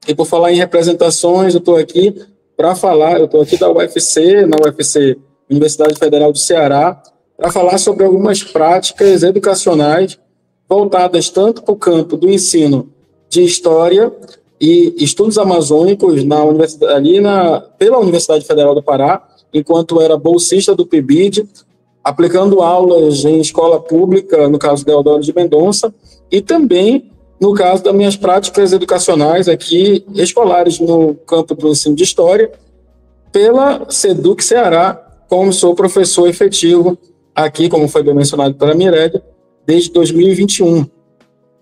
E por falar em representações, eu estou aqui para falar, eu estou aqui da UFC, na UFC, Universidade Federal do Ceará, para falar sobre algumas práticas educacionais voltadas tanto para o campo do ensino de História e Estudos Amazônicos na universidade, pela Universidade Federal do Pará, enquanto era bolsista do PIBID, aplicando aulas em escola pública, no caso Deodoro de Mendonça, e também no caso das minhas práticas educacionais aqui, escolares no campo do ensino de História, pela SEDUC Ceará, como sou professor efetivo aqui, como foi bem mencionado pela Mirélia, desde 2021,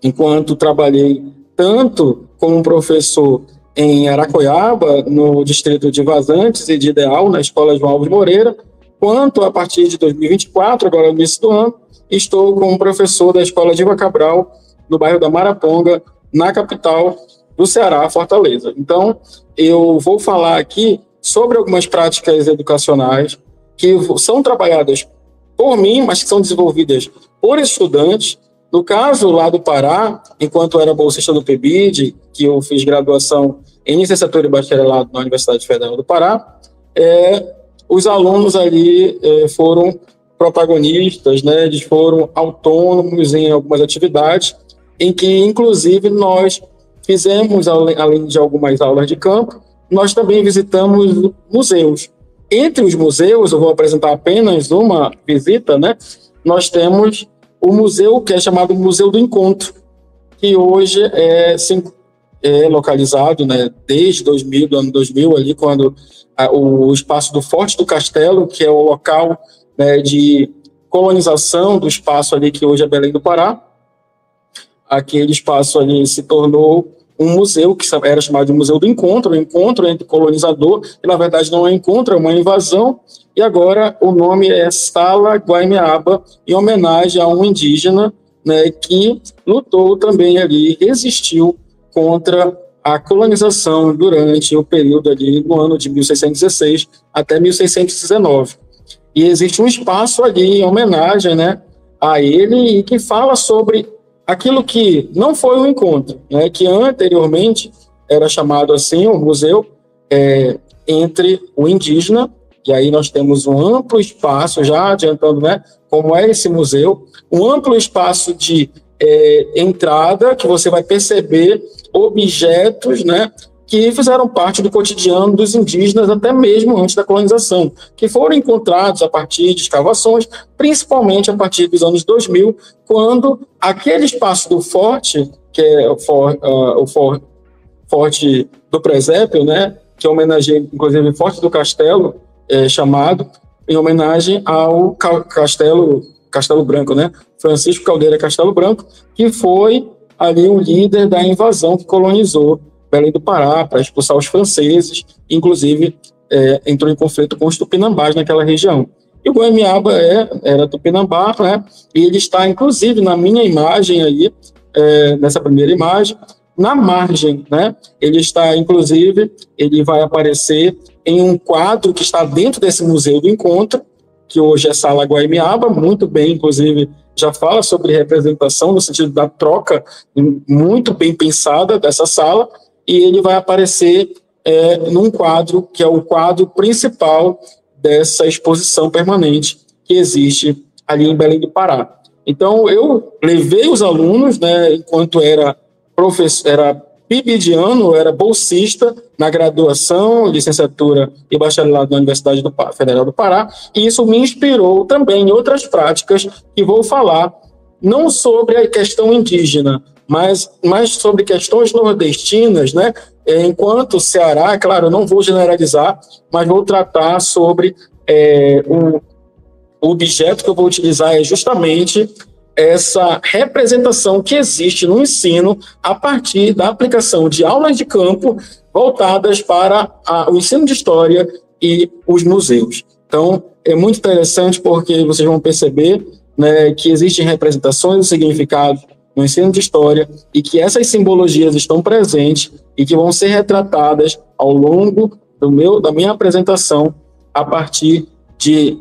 enquanto trabalhei tanto como professor em Aracoiaba, no distrito de Vazantes e de Ideal, na Escola João Alves Moreira, quanto a partir de 2024, agora no início do ano, estou como professor da Escola Diva Cabral, no bairro da Maraponga, na capital do Ceará, Fortaleza. Então, eu vou falar aqui sobre algumas práticas educacionais que são trabalhadas por mim, mas que são desenvolvidas por estudantes. No caso lá do Pará, enquanto eu era bolsista do PIBID, que eu fiz graduação em licenciatura e bacharelado na Universidade Federal do Pará, os alunos ali foram protagonistas, né? Eles foram autônomos em algumas atividades, em que, inclusive, nós fizemos, além de algumas aulas de campo, nós também visitamos museus. Entre os museus, eu vou apresentar apenas uma visita, né? Nós temos o museu que é chamado Museu do Encontro, que hoje é localizado, né, desde 2000, do ano 2000, ali, quando o espaço do Forte do Castelo, que é o local, né, de colonização do espaço ali que hoje é Belém do Pará, aquele espaço ali se tornou um museu que era chamado de Museu do Encontro, o encontro entre colonizador, que na verdade não é encontro, é uma invasão, e agora o nome é Sala Guaimiaba, em homenagem a um indígena, né, que lutou também ali, resistiu contra a colonização durante o período ali no ano de 1616 até 1619. E existe um espaço ali em homenagem, né, a ele, e que fala sobre aquilo que não foi um encontro, né, que anteriormente era chamado assim, o museu, entre o indígena, e aí nós temos um amplo espaço, já adiantando, né, como é esse museu, um amplo espaço de entrada, que você vai perceber objetos, né, que fizeram parte do cotidiano dos indígenas até mesmo antes da colonização, que foram encontrados a partir de escavações, principalmente a partir dos anos 2000, quando aquele espaço do forte, que é o Forte do Presépio, né, que homenageia, inclusive, o Forte do Castelo, chamado em homenagem ao Castelo Branco, né, Francisco Caldeira Castelo Branco, que foi ali o líder da invasão que colonizou Belém do Pará para expulsar os franceses, inclusive entrou em conflito com os tupinambás naquela região. E o Guaimiaba era tupinambá, né? E ele está, inclusive, na minha imagem aí, nessa primeira imagem, na margem, né? Ele está, inclusive, ele vai aparecer em um quadro que está dentro desse Museu do Encontro, que hoje é Sala Guaimiaba, muito bem, inclusive, já fala sobre representação, no sentido da troca, muito bem pensada dessa sala, e ele vai aparecer num quadro, que é o quadro principal dessa exposição permanente que existe ali em Belém do Pará. Então, eu levei os alunos, né, enquanto era PIBidiano, era bolsista na graduação, licenciatura e bacharelado na Universidade Federal do Pará, e isso me inspirou também em outras práticas que vou falar, não sobre a questão indígena, mas sobre questões nordestinas, né? Enquanto Ceará, claro, eu não vou generalizar, mas vou tratar sobre o objeto que eu vou utilizar é justamente essa representação que existe no ensino a partir da aplicação de aulas de campo voltadas para o ensino de história e os museus. Então, é muito interessante porque vocês vão perceber, né, que existem representações e significados no ensino de história e que essas simbologias estão presentes e que vão ser retratadas ao longo da minha apresentação a partir de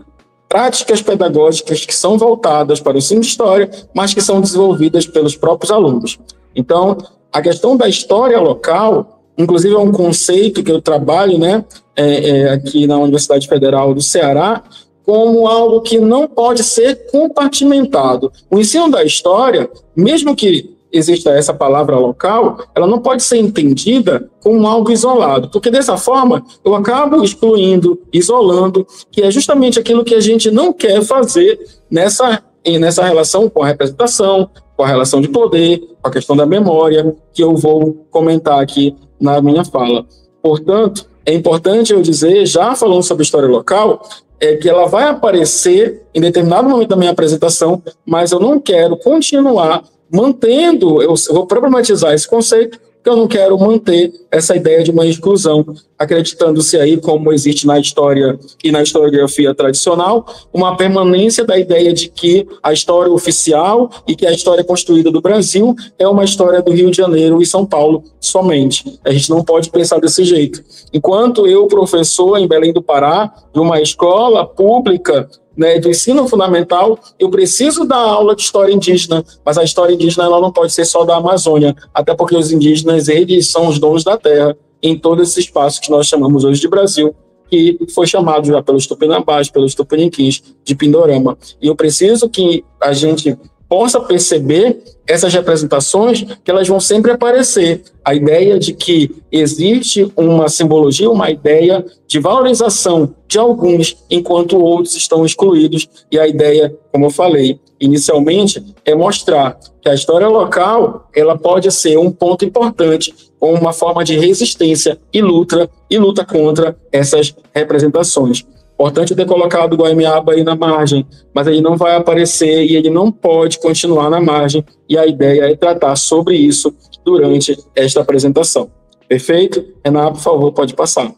práticas pedagógicas que são voltadas para o ensino de história, mas que são desenvolvidas pelos próprios alunos. Então, a questão da história local, inclusive é um conceito que eu trabalho, né, aqui na Universidade Federal do Ceará, como algo que não pode ser compartimentado. O ensino da história, mesmo que exista essa palavra local, ela não pode ser entendida como algo isolado, porque dessa forma eu acabo excluindo, isolando, que é justamente aquilo que a gente não quer fazer nessa relação com a representação, com a relação de poder, com a questão da memória, que eu vou comentar aqui na minha fala. Portanto, é importante eu dizer, já falando sobre história local, que ela vai aparecer em determinado momento da minha apresentação, mas eu não quero continuar mantendo, eu vou problematizar esse conceito, porque eu não quero manter essa ideia de uma exclusão, acreditando-se aí, como existe na história e na historiografia tradicional, uma permanência da ideia de que a história oficial e que a história construída do Brasil é uma história do Rio de Janeiro e São Paulo somente. A gente não pode pensar desse jeito. Enquanto eu, professor em Belém do Pará, de uma escola pública, né, do ensino fundamental, eu preciso dar aula de história indígena, mas a história indígena ela não pode ser só da Amazônia, até porque os indígenas, eles são os donos da terra em todo esse espaço que nós chamamos hoje de Brasil, que foi chamado já pelos tupinambás, pelos tupiniquins, de Pindorama. E eu preciso que a gente possa perceber essas representações, que elas vão sempre aparecer. A ideia de que existe uma simbologia, uma ideia de valorização de alguns, enquanto outros estão excluídos. E a ideia, como eu falei inicialmente, é mostrar que a história local ela pode ser um ponto importante, como uma forma de resistência e luta contra essas representações. Importante ter colocado o Guaimiaba aí na margem, mas ele não vai aparecer e ele não pode continuar na margem, e a ideia é tratar sobre isso durante esta apresentação. Perfeito? Renato, por favor, pode passar.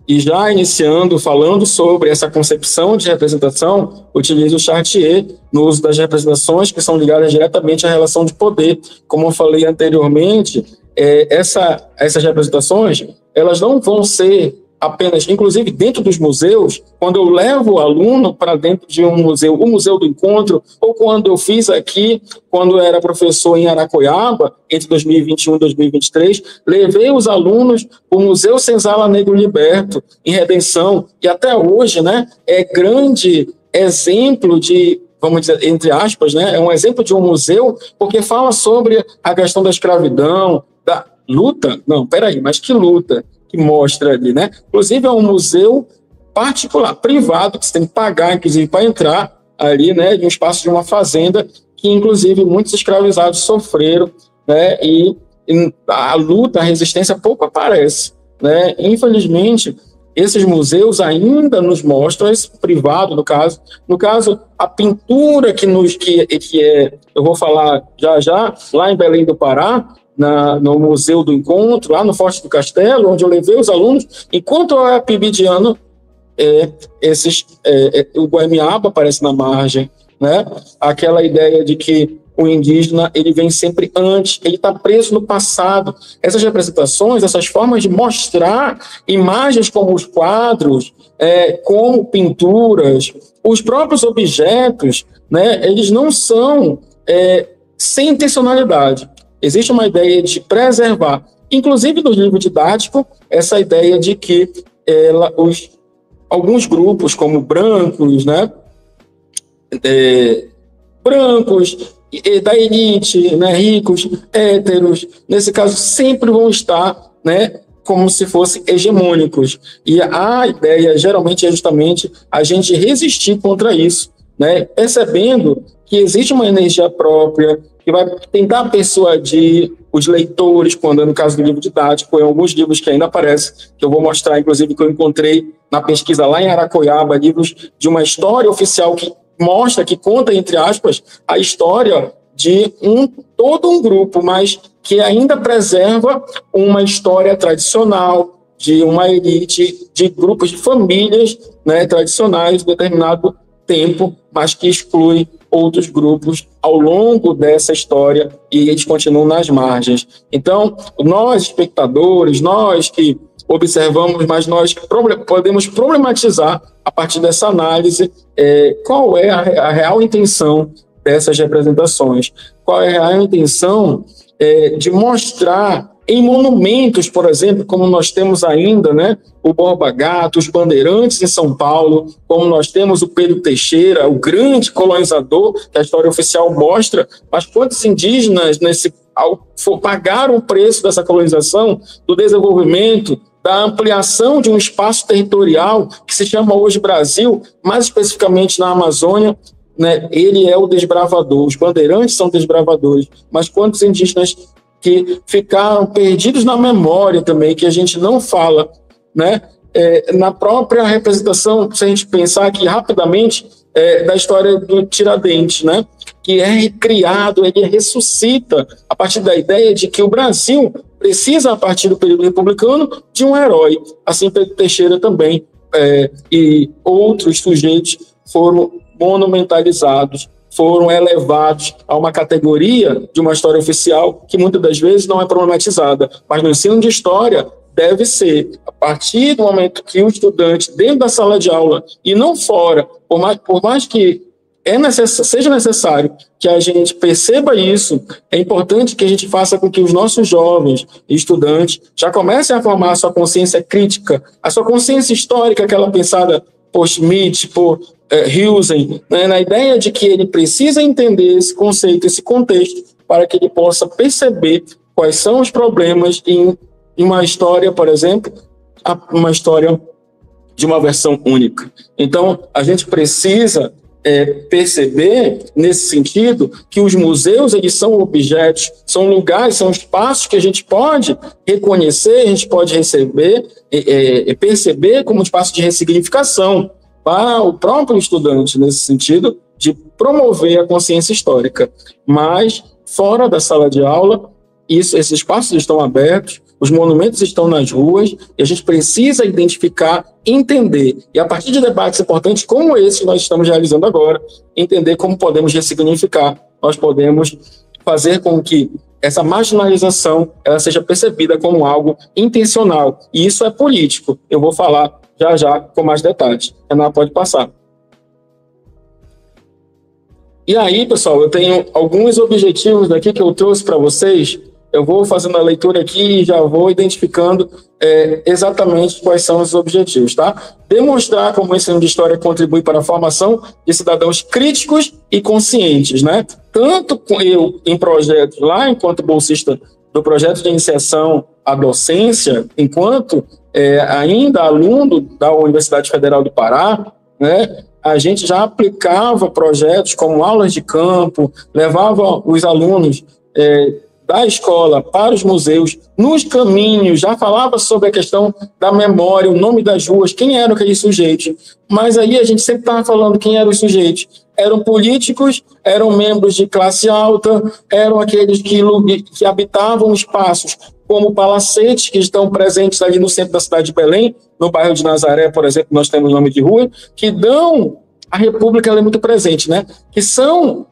E já iniciando, falando sobre essa concepção de representação, utilizo o Chartier no uso das representações que são ligadas diretamente à relação de poder. Como eu falei anteriormente, essas representações, elas não vão ser apenas, inclusive dentro dos museus, quando eu levo o aluno para dentro de um museu, o Museu do Encontro, ou quando eu fiz aqui, quando eu era professor em Aracoiaba, entre 2021 e 2023, levei os alunos para o Museu Senzala Negro Liberto, em Redenção, e até hoje, né, é grande exemplo de, vamos dizer, entre aspas, né, é um exemplo de um museu, porque fala sobre a questão da escravidão, da luta, não, peraí, mas que luta? Que mostra ali, né? Inclusive é um museu particular, privado, que você tem que pagar, inclusive, para entrar ali, né? De um espaço de uma fazenda, que inclusive muitos escravizados sofreram, né? E a luta, a resistência pouco aparece, né? Infelizmente, esses museus ainda nos mostram, esse privado, no caso, a pintura que eu vou falar já, lá em Belém do Pará, no Museu do Encontro, lá no Forte do Castelo, onde eu levei os alunos, enquanto eu era pibidiano, o Guaimiaba aparece na margem, né? Aquela ideia de que o indígena ele vem sempre antes, ele está preso no passado. Essas representações, essas formas de mostrar imagens como os quadros, como pinturas, os próprios objetos, né? Eles não são sem intencionalidade. Existe uma ideia de preservar, inclusive no livro didático, essa ideia de que alguns grupos, como brancos, né, brancos, da elite, né, ricos, héteros, nesse caso, sempre vão estar, né, como se fossem hegemônicos. E a ideia, geralmente, é justamente a gente resistir contra isso, né, percebendo que existe uma energia própria, que vai tentar persuadir os leitores, quando é no caso do livro didático, em alguns livros que ainda aparecem, que eu vou mostrar, inclusive, que eu encontrei na pesquisa lá em Aracoiaba, livros de uma história oficial que mostra, que conta, entre aspas, a história de todo um grupo, mas que ainda preserva uma história tradicional, de uma elite, de grupos de famílias, né, tradicionais de determinado tempo, mas que exclui outros grupos ao longo dessa história e eles continuam nas margens. Então, nós, espectadores, nós que observamos, mas nós podemos problematizar a partir dessa análise qual é a real intenção dessas representações, qual é a real intenção de mostrar em monumentos, por exemplo, como nós temos ainda, né, o Borba Gato, os bandeirantes em São Paulo, como nós temos o Pedro Teixeira, o grande colonizador, que a história oficial mostra, mas quantos indígenas pagaram o preço dessa colonização, do desenvolvimento, da ampliação de um espaço territorial que se chama hoje Brasil, mais especificamente na Amazônia, né? Ele é o desbravador, os bandeirantes são desbravadores, mas quantos indígenas que ficaram perdidos na memória também, que a gente não fala, né? Na própria representação, se a gente pensar aqui rapidamente, da história do Tiradentes, né? Que é recriado, ele ressuscita a partir da ideia de que o Brasil precisa, a partir do período republicano, de um herói. Assim, Pedro Teixeira também e outros sujeitos foram monumentalizados, foram elevados a uma categoria de uma história oficial que muitas das vezes não é problematizada, mas no ensino de história deve ser, a partir do momento que o estudante, dentro da sala de aula e não fora, por mais que seja necessário que a gente perceba isso, é importante que a gente faça com que os nossos jovens e estudantes já comecem a formar a sua consciência crítica, a sua consciência histórica, aquela pensada por Schmitt, por Husen, né, na ideia de que ele precisa entender esse conceito, esse contexto, para que ele possa perceber quais são os problemas em uma história, por exemplo, uma história de uma versão única. Então, a gente precisa perceber, nesse sentido, que os museus, eles são objetos, são lugares, são espaços que a gente pode reconhecer, a gente pode receber, perceber como um espaço de ressignificação para o próprio estudante, nesse sentido, de promover a consciência histórica. Mas, fora da sala de aula, esses espaços estão abertos, os monumentos estão nas ruas, e a gente precisa identificar, entender, e a partir de debates importantes como esse que nós estamos realizando agora, entender como podemos ressignificar, nós podemos fazer com que essa marginalização ela seja percebida como algo intencional, e isso é político. Eu vou falar já com mais detalhes. Renan, pode passar. E aí, pessoal, eu tenho alguns objetivos daqui que eu trouxe para vocês. Eu vou fazendo a leitura aqui e já vou identificando exatamente quais são os objetivos, tá? Demonstrar como o ensino de história contribui para a formação de cidadãos críticos e conscientes, né? Tanto eu em projetos lá, enquanto bolsista do projeto de iniciação à docência, enquanto ainda aluno da Universidade Federal do Pará, né? A gente já aplicava projetos como aulas de campo, levava os alunos da escola para os museus, nos caminhos, já falava sobre a questão da memória, o nome das ruas, quem eram aqueles sujeitos. Mas aí a gente sempre estava falando quem eram os sujeitos. Eram políticos, eram membros de classe alta, eram aqueles que habitavam espaços como palacetes, que estão presentes ali no centro da cidade de Belém, no bairro de Nazaré, por exemplo, nós temos nome de rua, que dão... A República ela é muito presente, né? Que são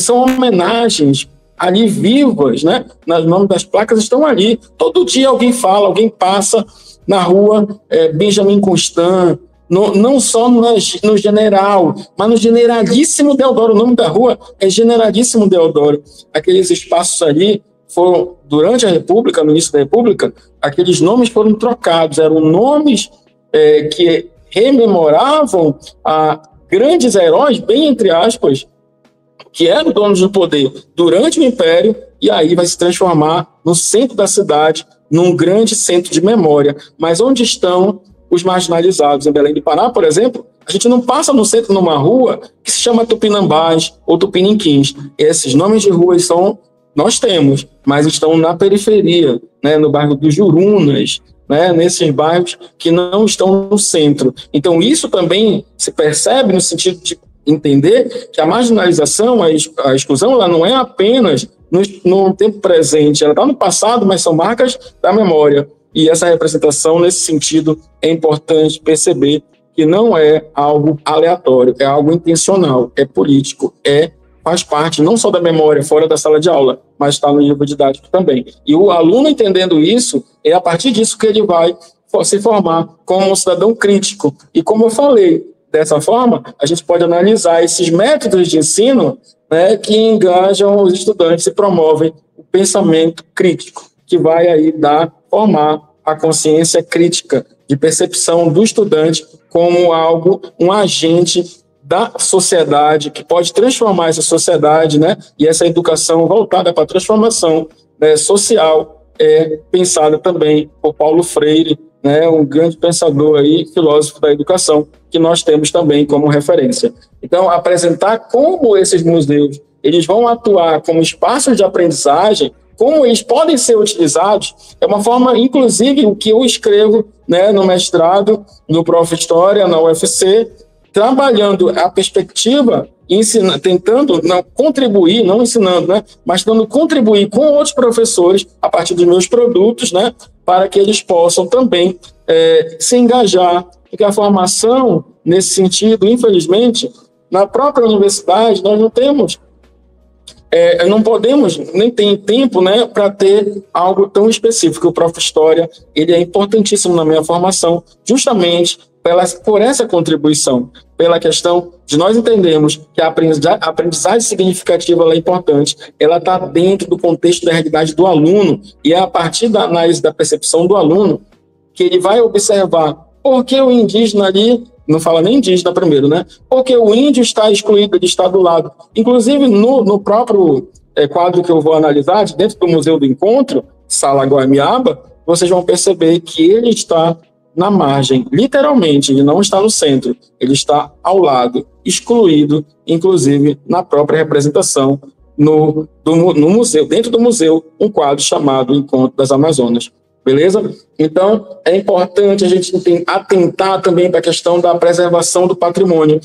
homenagens ali vivas, né? Os nomes das placas estão ali. Todo dia alguém fala, alguém passa na rua Benjamin Constant, não só no General, mas no Generalíssimo Deodoro. O nome da rua é Generalíssimo Deodoro. Aqueles espaços ali foram, durante a República, no início da República, aqueles nomes foram trocados, eram nomes que rememoravam a grandes heróis, bem entre aspas, que eram donos do poder durante o Império, e aí vai se transformar no centro da cidade, num grande centro de memória. Mas onde estão os marginalizados? Em Belém do Pará, por exemplo, a gente não passa no centro, numa rua que se chama Tupinambás ou Tupiniquins. Esses nomes de ruas nós temos, mas estão na periferia, né, no bairro dos Jurunas, né, nesses bairros que não estão no centro. Então, isso também se percebe no sentido de entender que a marginalização, a exclusão, ela não é apenas no tempo presente, ela está no passado, mas são marcas da memória. E essa representação, nesse sentido, é importante perceber que não é algo aleatório, é algo intencional, é político, faz parte não só da memória fora da sala de aula, mas está no livro didático também. E o aluno entendendo isso, é a partir disso que ele vai se formar como um cidadão crítico. E como eu falei, dessa forma, a gente pode analisar esses métodos de ensino, né, que engajam os estudantes e promovem o pensamento crítico. que vai aí formar a consciência crítica de percepção do estudante como algo, um agente da sociedade, que pode transformar essa sociedade, né? E essa educação voltada para a transformação, né, social é pensada também por Paulo Freire, né, um grande pensador aí, filósofo da educação, que nós temos também como referência. Então, apresentar como esses museus eles vão atuar como espaços de aprendizagem, como eles podem ser utilizados, é uma forma, inclusive, o que eu escrevo, né, no mestrado, no Prof. História, na UFC, trabalhando a perspectiva, tentando não contribuir, não ensinando, né, mas tentando contribuir com outros professores a partir dos meus produtos, né, para que eles possam também se engajar, porque a formação, nesse sentido, infelizmente, na própria universidade, nós não temos, não podemos, nem tem tempo, né, para ter algo tão específico. O Prof. História, ele é importantíssimo na minha formação, justamente por essa contribuição, pela questão de nós entendermos que a aprendizagem significativa ela é importante, ela está dentro do contexto da realidade do aluno, e é a partir da análise da percepção do aluno que ele vai observar por que o indígena ali, não fala nem indígena primeiro, né? Porque o índio está excluído, ele está do lado. Inclusive, no próprio quadro que eu vou analisar, dentro do Museu do Encontro, Sala Guamiaba, vocês vão perceber que ele está na margem, literalmente, ele não está no centro, ele está ao lado, excluído, inclusive na própria representação no museu, dentro do museu, um quadro chamado Encontro das Amazonas. Beleza? Então, é importante a gente atentar também para a questão da preservação do patrimônio.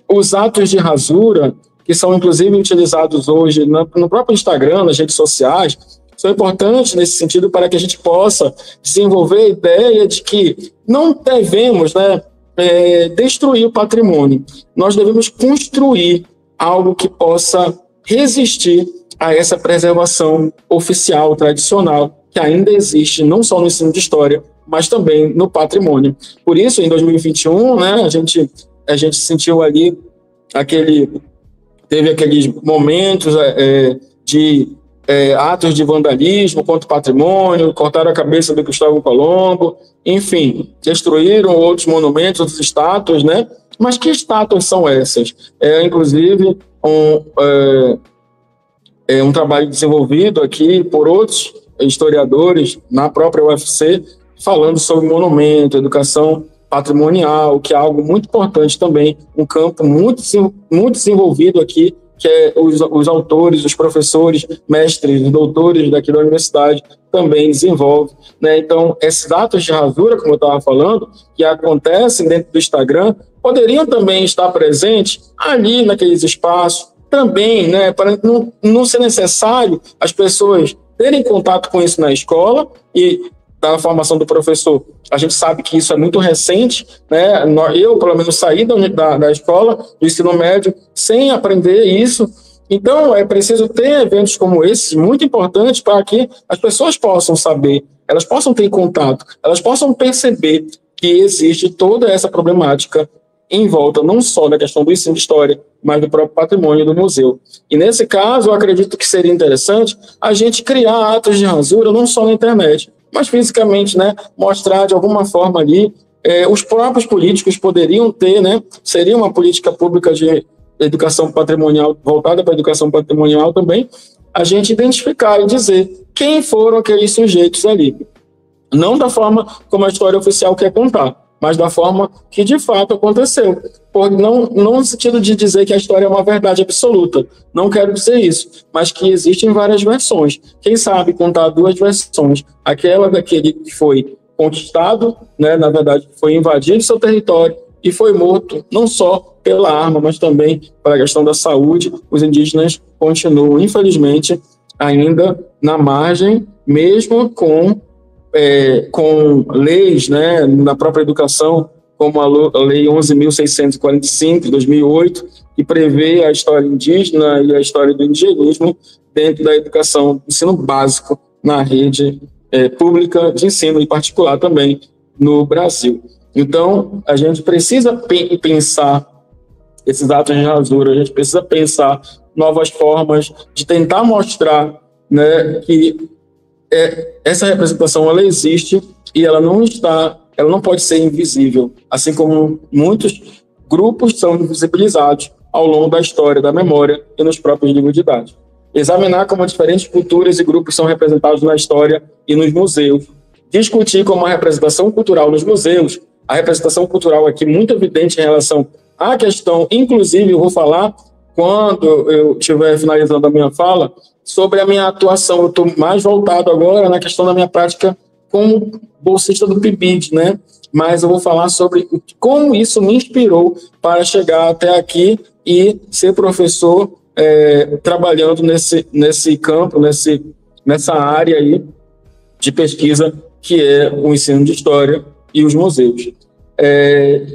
Os atos de rasura, que são inclusive utilizados hoje no próprio Instagram, nas redes sociais, são importantes nesse sentido para que a gente possa desenvolver a ideia de que não devemos, né, destruir o patrimônio. Nós devemos construir algo que possa resistir a essa preservação oficial, tradicional, que ainda existe, não só no ensino de história, mas também no patrimônio. Por isso, em 2021, né, a gente sentiu ali teve aqueles momentos de atos de vandalismo contra o patrimônio, cortaram a cabeça do Cristóvão Colombo, enfim, destruíram outros monumentos, outras estátuas, né? Mas que estátuas são essas? Inclusive, um trabalho desenvolvido aqui por outros historiadores na própria UFC, falando sobre monumento, educação patrimonial, que é algo muito importante também, um campo muito desenvolvido aqui, que os autores, os professores, mestres, doutores daqui da universidade também desenvolvem, né? Então, esses atos de rasura, como eu estava falando, que acontecem dentro do Instagram, poderiam também estar presentes ali naqueles espaços, também, né, para não ser necessário as pessoas terem contato com isso na escola, e da formação do professor, a gente sabe que isso é muito recente, né? Eu, pelo menos, saí da escola, do ensino médio, sem aprender isso. Então, é preciso ter eventos como esses, muito importantes, para que as pessoas possam saber, elas possam ter contato, elas possam perceber que existe toda essa problemática em volta, não só da questão do ensino de história, mas do próprio patrimônio do museu. E nesse caso, eu acredito que seria interessante a gente criar atos de rasura, não só na internet, mas fisicamente, né, mostrar de alguma forma ali, os próprios políticos poderiam ter, né, seria uma política pública de educação patrimonial, voltada para a educação patrimonial também, a gente identificar e dizer quem foram aqueles sujeitos ali. Não da forma como a história oficial quer contar, mas da forma que de fato aconteceu. Não no sentido de dizer que a história é uma verdade absoluta, não quero dizer isso, mas que existem várias versões. Quem sabe contar duas versões, aquela daquele que foi conquistado, né, na verdade foi invadido seu território e foi morto, não só pela arma, mas também pela questão da saúde. Os indígenas continuam, infelizmente, ainda na margem, mesmo com leis, né, na própria educação, como a Lei 11.645, de 2008, que prevê a história indígena e a história do indigenismo dentro da educação, ensino básico, na rede pública de ensino, em particular também no Brasil. Então, a gente precisa pensar esses atos de rasura, a gente precisa pensar novas formas de tentar mostrar, né, que essa representação ela existe e ela não pode ser invisível, assim como muitos grupos são invisibilizados ao longo da história da memória e nos próprios livros didáticos. Examinar como diferentes culturas e grupos são representados na história e nos museus. Discutir como a representação cultural nos museus, a representação cultural aqui muito evidente em relação à questão, inclusive eu vou falar quando eu estiver finalizando a minha fala, sobre a minha atuação. Eu estou mais voltado agora na questão da minha prática como bolsista do PIBID, né? Mas eu vou falar sobre como isso me inspirou para chegar até aqui e ser professor trabalhando nesse campo, nessa área aí de pesquisa que é o ensino de história e os museus.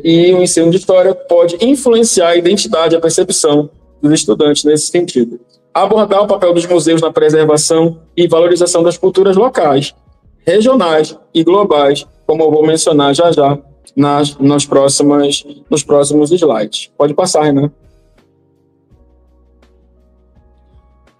E o ensino de história pode influenciar a identidade e a percepção dos estudantes nesse sentido. Abordar o papel dos museus na preservação e valorização das locais, regionais e globais, como eu vou mencionar já nos próximos slides. Pode passar, Renan.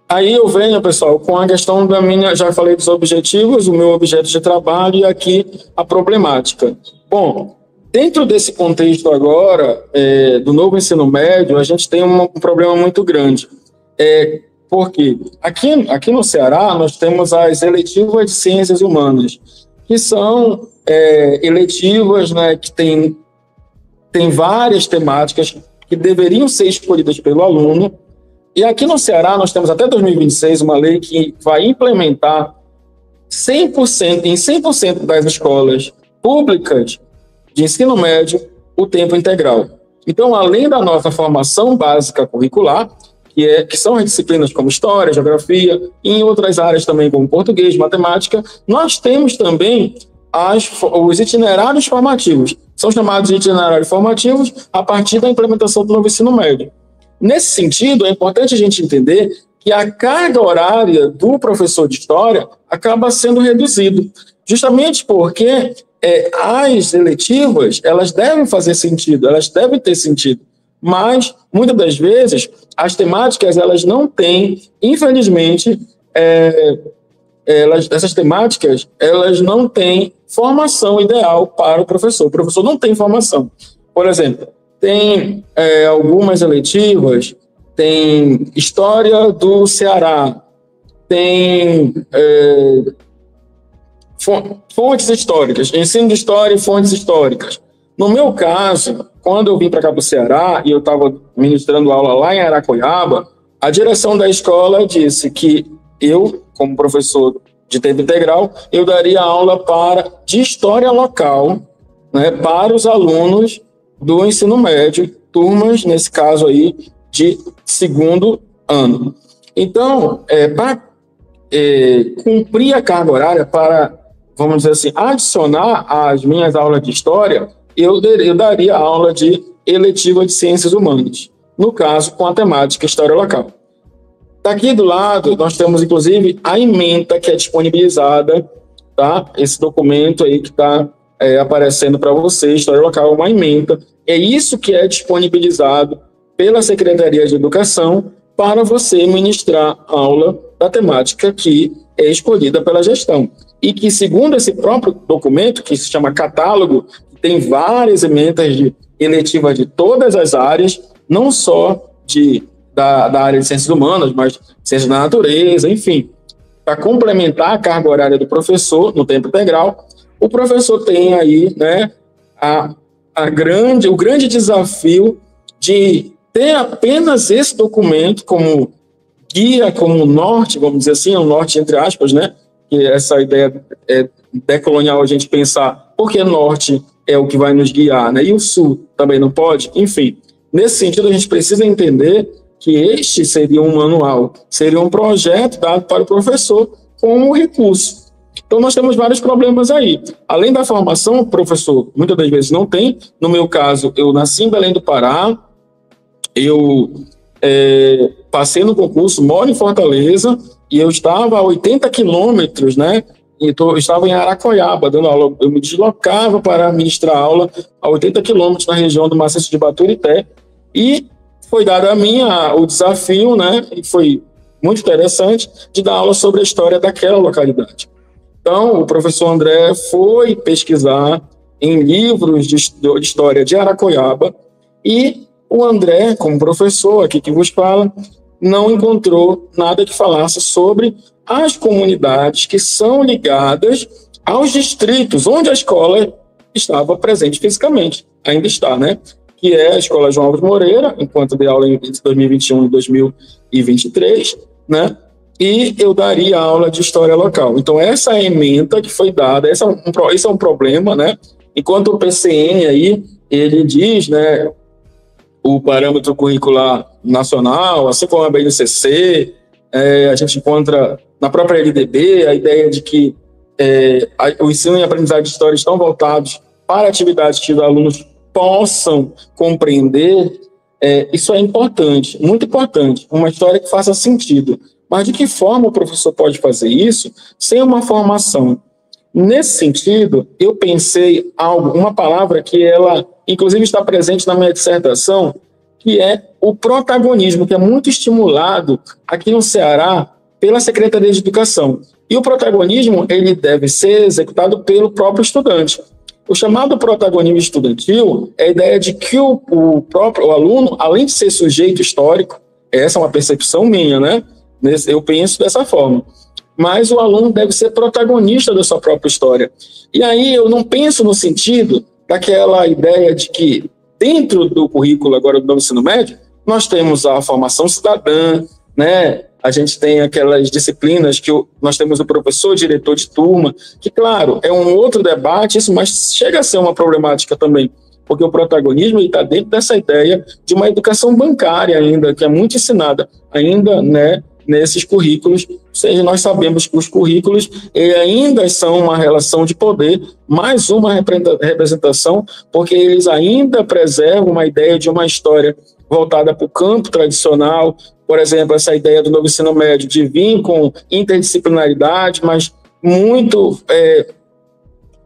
Aí eu venho, pessoal, com a questão da já falei dos objetivos, o meu objeto de trabalho e aqui a problemática. Bom, dentro desse contexto agora, do novo ensino médio, a gente tem um problema muito grande. Porque aqui no Ceará, nós temos as eletivas de ciências humanas, que são eletivas, né, que tem várias temáticas que deveriam ser escolhidas pelo aluno. E aqui no Ceará, nós temos até 2026 uma lei que vai implementar 100% das escolas públicas de ensino médio o tempo integral. Então, além da nossa formação básica curricular, que são as disciplinas como História, Geografia, e em outras áreas também como Português, Matemática, nós temos também os itinerários formativos. São chamados de itinerários formativos a partir da implementação do novo ensino médio. Nesse sentido, é importante a gente entender que a carga horária do professor de História acaba sendo reduzida, justamente porque as eletivas, elas devem fazer sentido, elas devem ter sentido, mas, muitas das vezes, as temáticas, elas não têm, infelizmente, essas temáticas, elas não têm formação ideal para o professor. O professor não tem formação. Por exemplo, tem algumas eletivas, tem História do Ceará, tem fontes históricas, ensino de história e fontes históricas. No meu caso, quando eu vim para cá para o Ceará e eu estava ministrando aula lá em Aracoiaba, a direção da escola disse que eu, como professor de tempo integral, eu daria aula de história local, né, para os alunos do ensino médio, turmas, nesse caso aí, de segundo ano. Então, para cumprir a carga horária, para, vamos dizer assim, adicionar às minhas aulas de história, eu daria aula de eletiva de ciências humanas, no caso, com a temática história local. Daqui do lado, nós temos, inclusive, a ementa que é disponibilizada, tá? Esse documento aí que está aparecendo para vocês, história local, uma ementa. É isso que é disponibilizado pela Secretaria de Educação para você ministrar aula da temática que é escolhida pela gestão. E que, segundo esse próprio documento, que se chama catálogo, tem várias ementas eletivas de todas as áreas, não só da área de ciências humanas, mas ciências da natureza, enfim. Para complementar a carga horária do professor no tempo integral, o professor tem aí, né, o grande desafio de ter apenas esse documento como guia, como norte, vamos dizer assim, um norte entre aspas, né, que essa ideia decolonial a gente pensar, porque norte é o que vai nos guiar, né, e o sul também não pode, enfim. Nesse sentido, a gente precisa entender que este seria um manual, seria um projeto dado para o professor como recurso. Então, nós temos vários problemas aí. Além da formação, o professor muitas das vezes não tem. No meu caso, eu nasci em Belém do Pará, eu passei no concurso, moro em Fortaleza, e eu estava a 80 quilômetros, né? Eu estava em Aracoiaba, dando aula. Eu me deslocava para ministrar aula a 80 quilômetros na região do maciço de Baturité, e foi dado a mim o desafio, né? E foi muito interessante, de dar aula sobre a história daquela localidade. Então, o professor André foi pesquisar em livros de história de Aracoiaba e o André, como professor aqui que vos fala, não encontrou nada que falasse sobre as comunidades que são ligadas aos distritos onde a escola estava presente fisicamente, ainda está, né? Que é a Escola João Alves Moreira, enquanto dei aula em 2021 e 2023, né? E eu daria aula de história local. Então, essa é a ementa que foi dada, esse é um problema, né? Enquanto o PCN aí, ele diz, né, o parâmetro curricular nacional, assim como a BNCC, a gente encontra na própria LDB a ideia de que o ensino e a aprendizagem de história estão voltados para atividades que os alunos possam compreender. Isso é importante, muito importante, uma história que faça sentido. Mas de que forma o professor pode fazer isso sem uma formação? Nesse sentido, eu pensei uma palavra que ela, inclusive, está presente na minha dissertação, que é o protagonismo, que é muito estimulado aqui no Ceará pela Secretaria de Educação. E o protagonismo, ele deve ser executado pelo próprio estudante. O chamado protagonismo estudantil é a ideia de que o aluno, além de ser sujeito histórico, essa é uma percepção minha, né? Eu penso dessa forma. Mas o aluno deve ser protagonista da sua própria história. E aí eu não penso no sentido daquela ideia de que dentro do currículo agora do ensino médio, nós temos a formação cidadã, né? A gente tem aquelas disciplinas que nós temos o professor, diretor de turma, que, claro, é um outro debate, isso, mas chega a ser uma problemática também, porque o protagonismo está dentro dessa ideia de uma educação bancária ainda, que é muito ensinada ainda, né, nesses currículos. Ou seja, nós sabemos que os currículos ainda são uma relação de poder, mais uma representação, porque eles ainda preservam uma ideia de uma história voltada para o campo tradicional. Por exemplo, essa ideia do novo ensino médio de vir com interdisciplinaridade, mas muito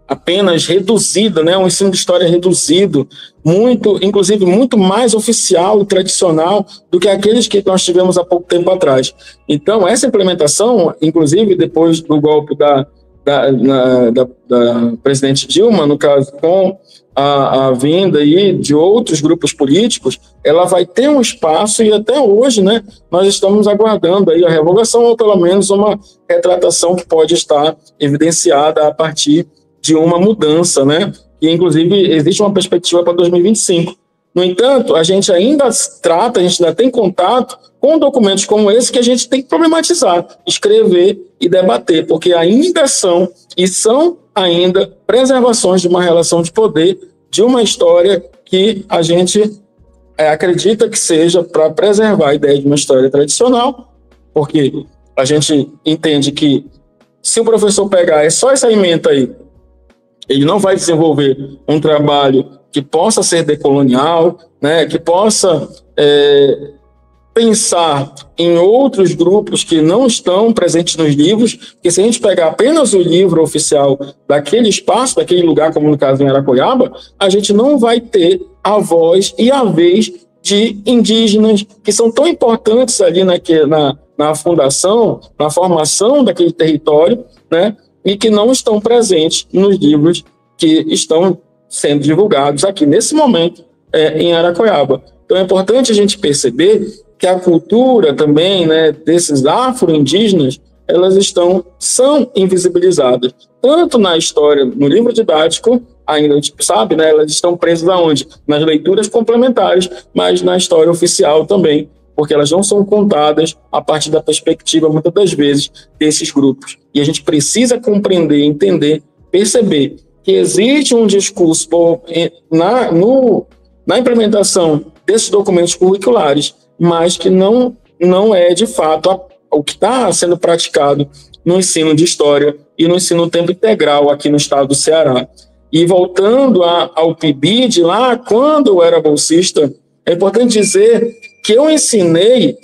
apenas reduzida, né? Um ensino de história reduzido, inclusive muito mais oficial e tradicional do que aqueles que nós tivemos há pouco tempo atrás. Então, essa implementação, inclusive depois do golpe da presidente Dilma, no caso, com a vinda aí de outros grupos políticos, ela vai ter um espaço, e até hoje, né, nós estamos aguardando aí a revogação, ou pelo menos uma retratação que pode estar evidenciada a partir de uma mudança, né? E, inclusive, existe uma perspectiva para 2025. No entanto, a gente ainda tem contato com documentos como esse que a gente tem que problematizar, escrever e debater, porque ainda são ainda preservações de uma relação de poder, de uma história que a gente acredita que seja para preservar a ideia de uma história tradicional, porque a gente entende que se o professor pegar só essa ementa aí, ele não vai desenvolver um trabalho que possa ser decolonial, né, que possa pensar em outros grupos que não estão presentes nos livros, porque se a gente pegar apenas o livro oficial daquele espaço, daquele lugar, como no caso em Aracoiaba, a gente não vai ter a voz e a vez de indígenas que são tão importantes ali na fundação, na formação daquele território, né, e que não estão presentes nos livros que estão sendo divulgados aqui nesse momento em Aracoiaba. Então é importante a gente perceber que a cultura também, né, desses afro-indígenas, elas são invisibilizadas, tanto na história, no livro didático, ainda a gente sabe, né, elas estão presas aonde? Nas leituras complementares, mas na história oficial também, porque elas não são contadas a partir da perspectiva, muitas das vezes, desses grupos. E a gente precisa compreender, entender, perceber que existe um discurso na implementação desses documentos curriculares, mas que não é, de fato, o que está sendo praticado no ensino de história e no ensino tempo integral aqui no estado do Ceará. E voltando ao PIBID, lá quando eu era bolsista, é importante dizer que eu ensinei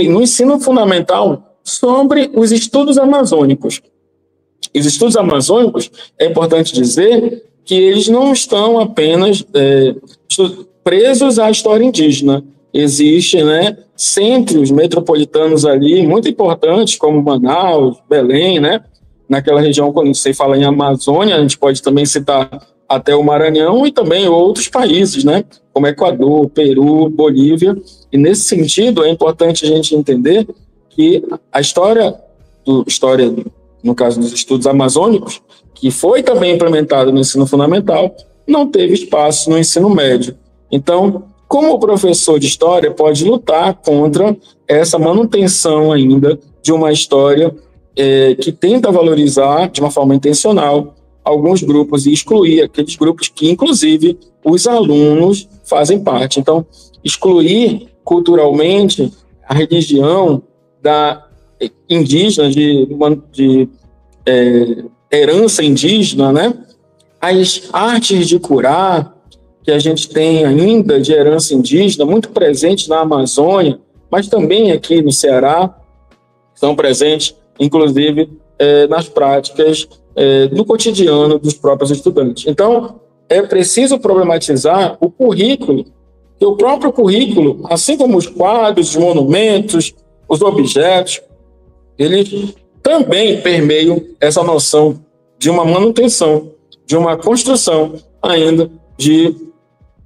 no ensino fundamental, sobre os estudos amazônicos. E os estudos amazônicos, é importante dizer que eles não estão apenas presos à história indígena. Existem, né, centros metropolitanos ali muito importantes, como Manaus, Belém, né, naquela região, quando você fala em Amazônia, a gente pode também citar até o Maranhão e também outros países, né, como Equador, Peru, Bolívia. E nesse sentido, é importante a gente entender que a história, no caso dos estudos amazônicos, que foi também implementada no ensino fundamental, não teve espaço no ensino médio. Então, como o professor de história pode lutar contra essa manutenção ainda de uma história que tenta valorizar, de uma forma intencional, alguns grupos e excluir aqueles grupos que, inclusive, os alunos fazem parte. Então, excluir culturalmente a religião da indígena, de herança indígena, né? As artes de curar, que a gente tem ainda de herança indígena, muito presentes na Amazônia, mas também aqui no Ceará, são presentes, inclusive, nas práticas no cotidiano dos próprios estudantes. Então, é preciso problematizar o currículo, que o próprio currículo, assim como os quadros, os monumentos, os objetos, eles também permeiam essa noção de uma manutenção, de uma construção ainda de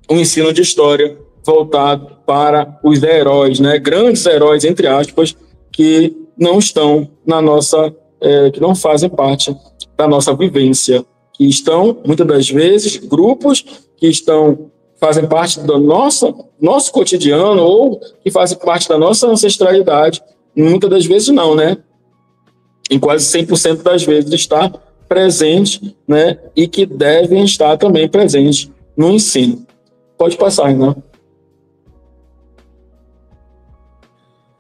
um ensino de história voltado para os heróis, né? Grandes heróis, entre aspas, que não estão na nossa, que não fazem parte da nossa vivência, que estão, muitas das vezes, grupos que fazem parte do nosso cotidiano ou que fazem parte da nossa ancestralidade, muitas das vezes não, né? Em quase 100% das vezes está presente, né? E que devem estar também presentes no ensino. Pode passar, né?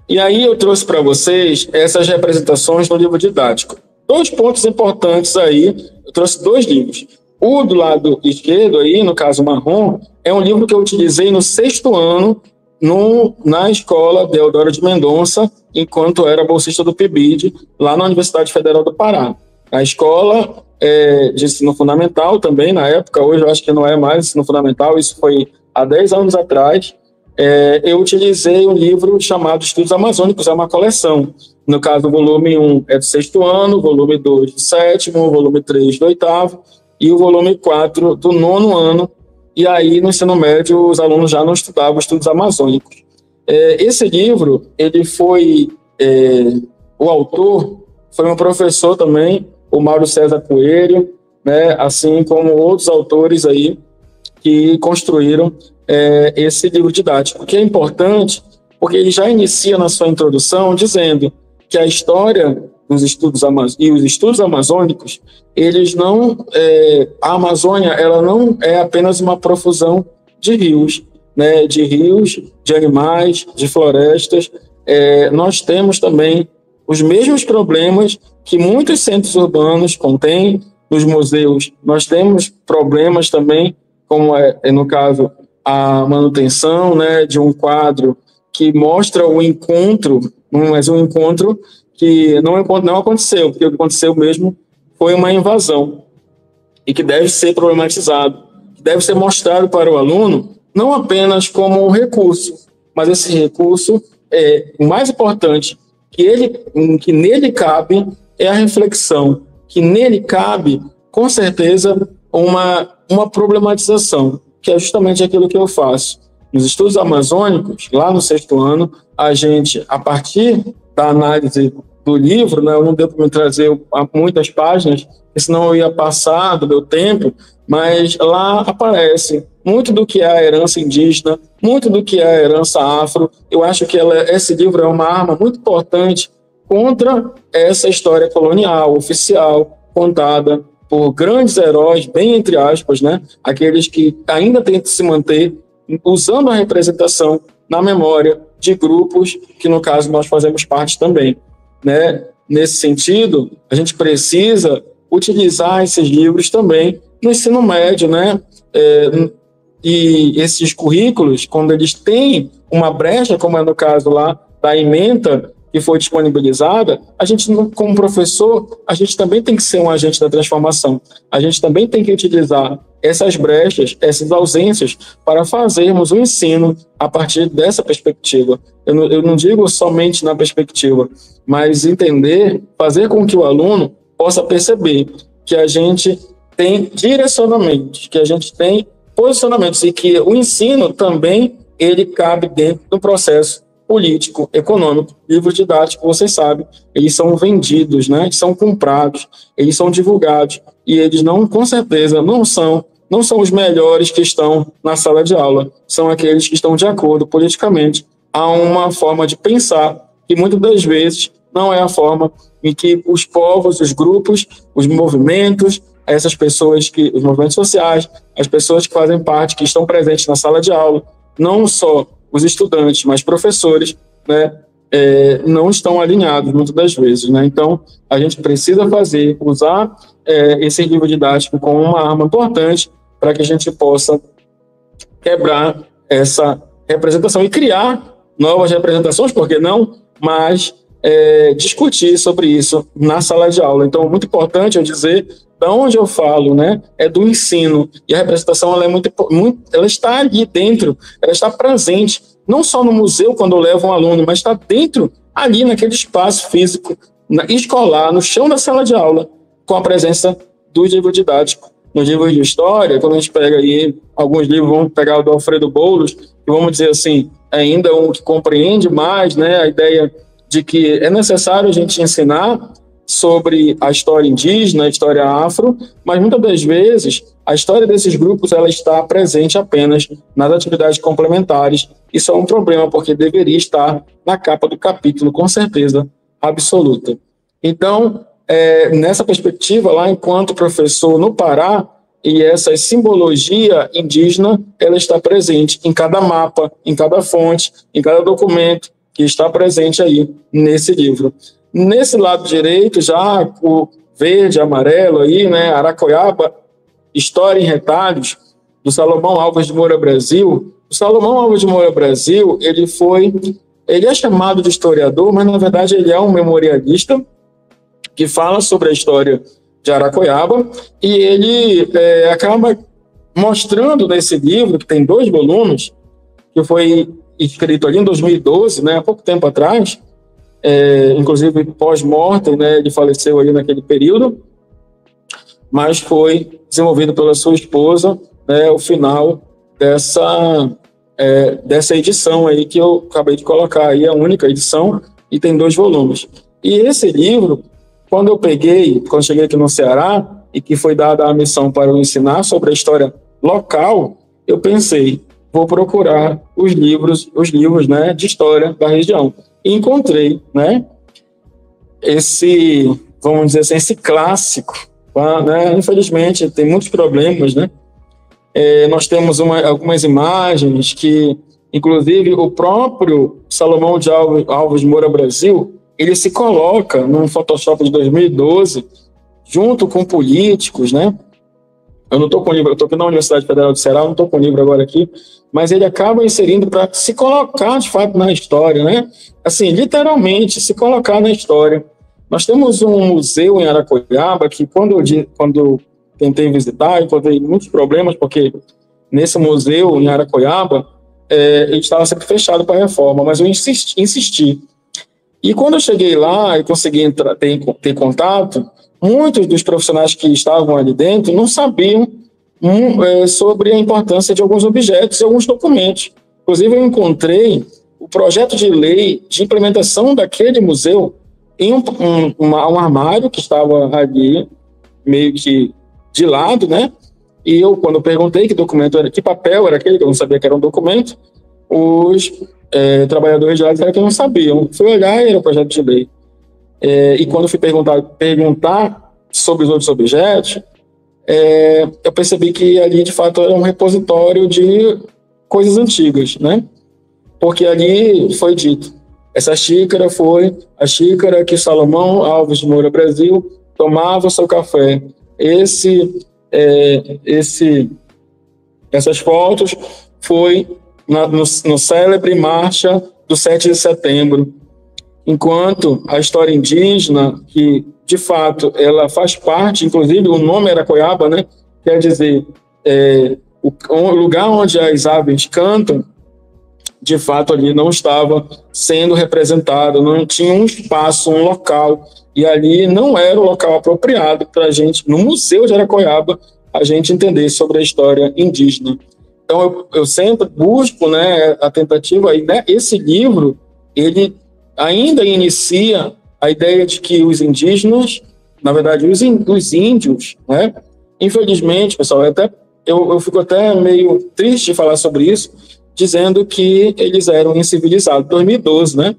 E aí eu trouxe para vocês essas representações no livro didático. 2 pontos importantes aí, eu trouxe 2 livros. O do lado esquerdo aí, no caso marrom, é um livro que eu utilizei no 6º ano na escola Deodoro de Mendonça, enquanto era bolsista do PIBID, lá na Universidade Federal do Pará. A escola de ensino fundamental também, na época, hoje eu acho que não é mais ensino fundamental, isso foi há 10 anos atrás. Eu utilizei um livro chamado Estudos Amazônicos, é uma coleção. No caso, o volume 1 é do 6º ano, o volume 2 do 7º, o volume 3 do 8º e o volume 4 do 9º ano. E aí, no ensino médio, os alunos já não estudavam estudos amazônicos. Esse livro, ele foi... o autor foi um professor também, o Mauro César Coelho, né, assim como outros autores aí que construíram esse livro didático, que é importante porque ele já inicia na sua introdução dizendo que a história dos estudos e os estudos amazônicos, eles não... a Amazônia, ela não é apenas uma profusão de rios, né, de animais, de florestas. Nós temos também os mesmos problemas que muitos centros urbanos contêm. Nos museus, nós temos problemas também, como no caso, a manutenção, né, de um quadro que mostra o encontro, mas um encontro que não aconteceu, porque o que aconteceu mesmo foi uma invasão, e que deve ser problematizado, que deve ser mostrado para o aluno, não apenas como um recurso, mas esse recurso, o mais importante, que nele cabe, é a reflexão, que nele cabe, com certeza, uma problematização, que é justamente aquilo que eu faço. Nos estudos amazônicos, lá no 6º ano, a gente, a partir da análise do livro, né, eu não deu para me trazer muitas páginas, senão eu ia passar do meu tempo, mas lá aparece muito do que é a herança indígena, muito do que é a herança afro. Eu acho que esse livro é uma arma muito importante contra essa história colonial, oficial, contada por grandes heróis, bem entre aspas, né, aqueles que ainda tentam se manter usando a representação na memória de grupos que, no caso, nós fazemos parte também, né? Nesse sentido, a gente precisa utilizar esses livros também no ensino médio, né? E esses currículos, quando eles têm uma brecha, como é no caso lá da ementa que foi disponibilizada, a gente, como professor, a gente também tem que ser um agente da transformação. A gente também tem que utilizar essas brechas, essas ausências, para fazermos o ensino a partir dessa perspectiva. Eu não digo somente na perspectiva, mas entender, fazer com que o aluno possa perceber que a gente tem direcionamentos, que a gente tem posicionamentos e que o ensino também ele cabe dentro do processo político, econômico. Livros didáticos, vocês sabem, eles são vendidos, né? Eles são comprados, eles são divulgados e eles não, com certeza, não são os melhores que estão na sala de aula, são aqueles que estão de acordo politicamente a uma forma de pensar que muitas das vezes não é a forma em que os povos, os grupos, os movimentos, essas pessoas os movimentos sociais, as pessoas que fazem parte, que estão presentes na sala de aula, não só os estudantes, mas professores, né, não estão alinhados muitas das vezes, né? Então, a gente precisa usar esse livro didático como uma arma importante para que a gente possa quebrar essa representação e criar novas representações, por que não? Mas discutir sobre isso na sala de aula. Então, muito importante eu dizer, da onde eu falo, né, é do ensino, e a representação ela ela está ali dentro, ela está presente, não só no museu quando eu levo um aluno, mas está dentro, ali naquele espaço físico, escolar, no chão da sala de aula, com a presença do livro didático. Nos livros de história, quando a gente pega aí alguns livros, vamos pegar o do Alfredo Boulos, que vamos dizer assim, ainda um que compreende mais, né, a ideia de que é necessário a gente ensinar sobre a história indígena, a história afro, mas muitas das vezes a história desses grupos ela está presente apenas nas atividades complementares. Isso é um problema, porque deveria estar na capa do capítulo, com certeza absoluta. Então, nessa perspectiva, lá enquanto professor no Pará, e essa simbologia indígena, ela está presente em cada mapa, em cada fonte, em cada documento que está presente aí nesse livro. Nesse lado direito, já o verde, amarelo aí, né, Aracoiaba, História em Retalhos, do Salomão Alves de Moura Brasil. O Salomão Alves de Moura Brasil, ele é chamado de historiador, mas na verdade ele é um memorialista que fala sobre a história de Aracoiaba, e ele acaba mostrando nesse livro, que tem 2 volumes, que foi escrito ali em 2012, né, há pouco tempo atrás, inclusive pós-mortem, né, ele faleceu ali naquele período, mas foi desenvolvido pela sua esposa, né, o final dessa edição aí que eu acabei de colocar aí, a única edição, e tem 2 volumes. E esse livro, quando cheguei aqui no Ceará, e que foi dada a missão para eu ensinar sobre a história local, eu pensei, vou procurar os livros, né, de história da região. E encontrei, né, vamos dizer assim, esse clássico, né, infelizmente tem muitos problemas, né, nós temos algumas imagens que, inclusive, o próprio Salomão de Alves de Moura Brasil, ele se coloca num Photoshop de 2012, junto com políticos, né? Eu não estou com o livro, eu estou aqui na Universidade Federal do Ceará, não estou com o livro agora aqui, mas ele acaba inserindo para se colocar, de fato, na história, né? Assim, literalmente, se colocar na história. Nós temos um museu em Aracoiaba que, quando eu tentei visitar, encontrei muitos problemas, porque nesse museu em Aracoiaba, ele estava sempre fechado para reforma, mas eu insisti. E quando eu cheguei lá e consegui ter contato, muitos dos profissionais que estavam ali dentro não sabiam sobre a importância de alguns objetos e alguns documentos. Inclusive, eu encontrei o projeto de lei de implementação daquele museu em um armário que estava ali, meio que de lado, né? E eu, quando perguntei que documento era, que papel era aquele, que eu não sabia que era um documento, os trabalhadores de lá disseram que não sabiam. Fui olhar e era o projeto de lei. E quando fui perguntar sobre os outros objetos, eu percebi que ali, de fato, era um repositório de coisas antigas, né? Porque ali foi dito, essa xícara foi a xícara que Salomão Alves de Moura Brasil tomava o seu café. Essas fotos foi no célebre marcha do 7 de setembro, enquanto a história indígena, que de fato ela faz parte, inclusive o nome Aracoiaba, né, quer dizer o lugar onde as aves cantam, de fato, ali não estava sendo representado, não tinha um espaço, um local, e ali não era o local apropriado para a gente, no Museu de Aracoiaba, a gente entender sobre a história indígena. Então, eu sempre busco, né, a tentativa, e né, esse livro, ele ainda inicia a ideia de que os indígenas, na verdade, os índios, né, infelizmente, pessoal, eu fico até meio triste de falar sobre isso, dizendo que eles eram incivilizados. 2012, né?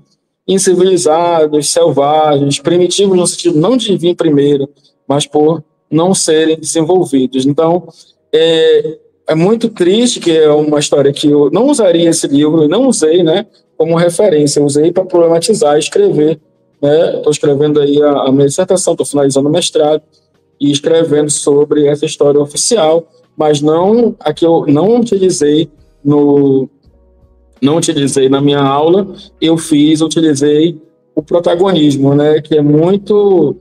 Incivilizados, selvagens, primitivos no sentido não de vir primeiro, mas por não serem desenvolvidos. Então, é muito triste, que é uma história que eu não usaria esse livro, não usei, né, como referência, eu usei para problematizar, escrever, né? Estou escrevendo aí a minha dissertação, estou finalizando o mestrado e escrevendo sobre essa história oficial, mas não a que eu não utilizei na minha aula, utilizei o protagonismo, né, que é muito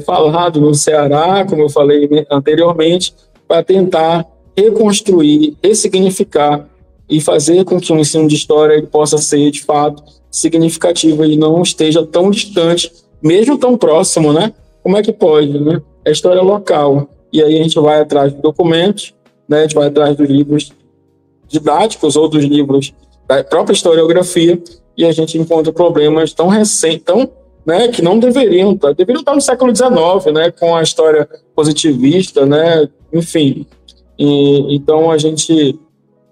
falado no Ceará, como eu falei anteriormente, para tentar reconstruir, ressignificar e fazer com que o ensino de história ele possa ser, de fato, significativo e não esteja tão distante, mesmo tão próximo, né? Como é que pode, né? É história local. E aí a gente vai atrás de documentos, né? A gente vai atrás dos livros didáticos ou dos livros da própria historiografia, e a gente encontra problemas tão recentes, né, que não deveriam estar no século XIX, né, com a história positivista, né, enfim. Então a gente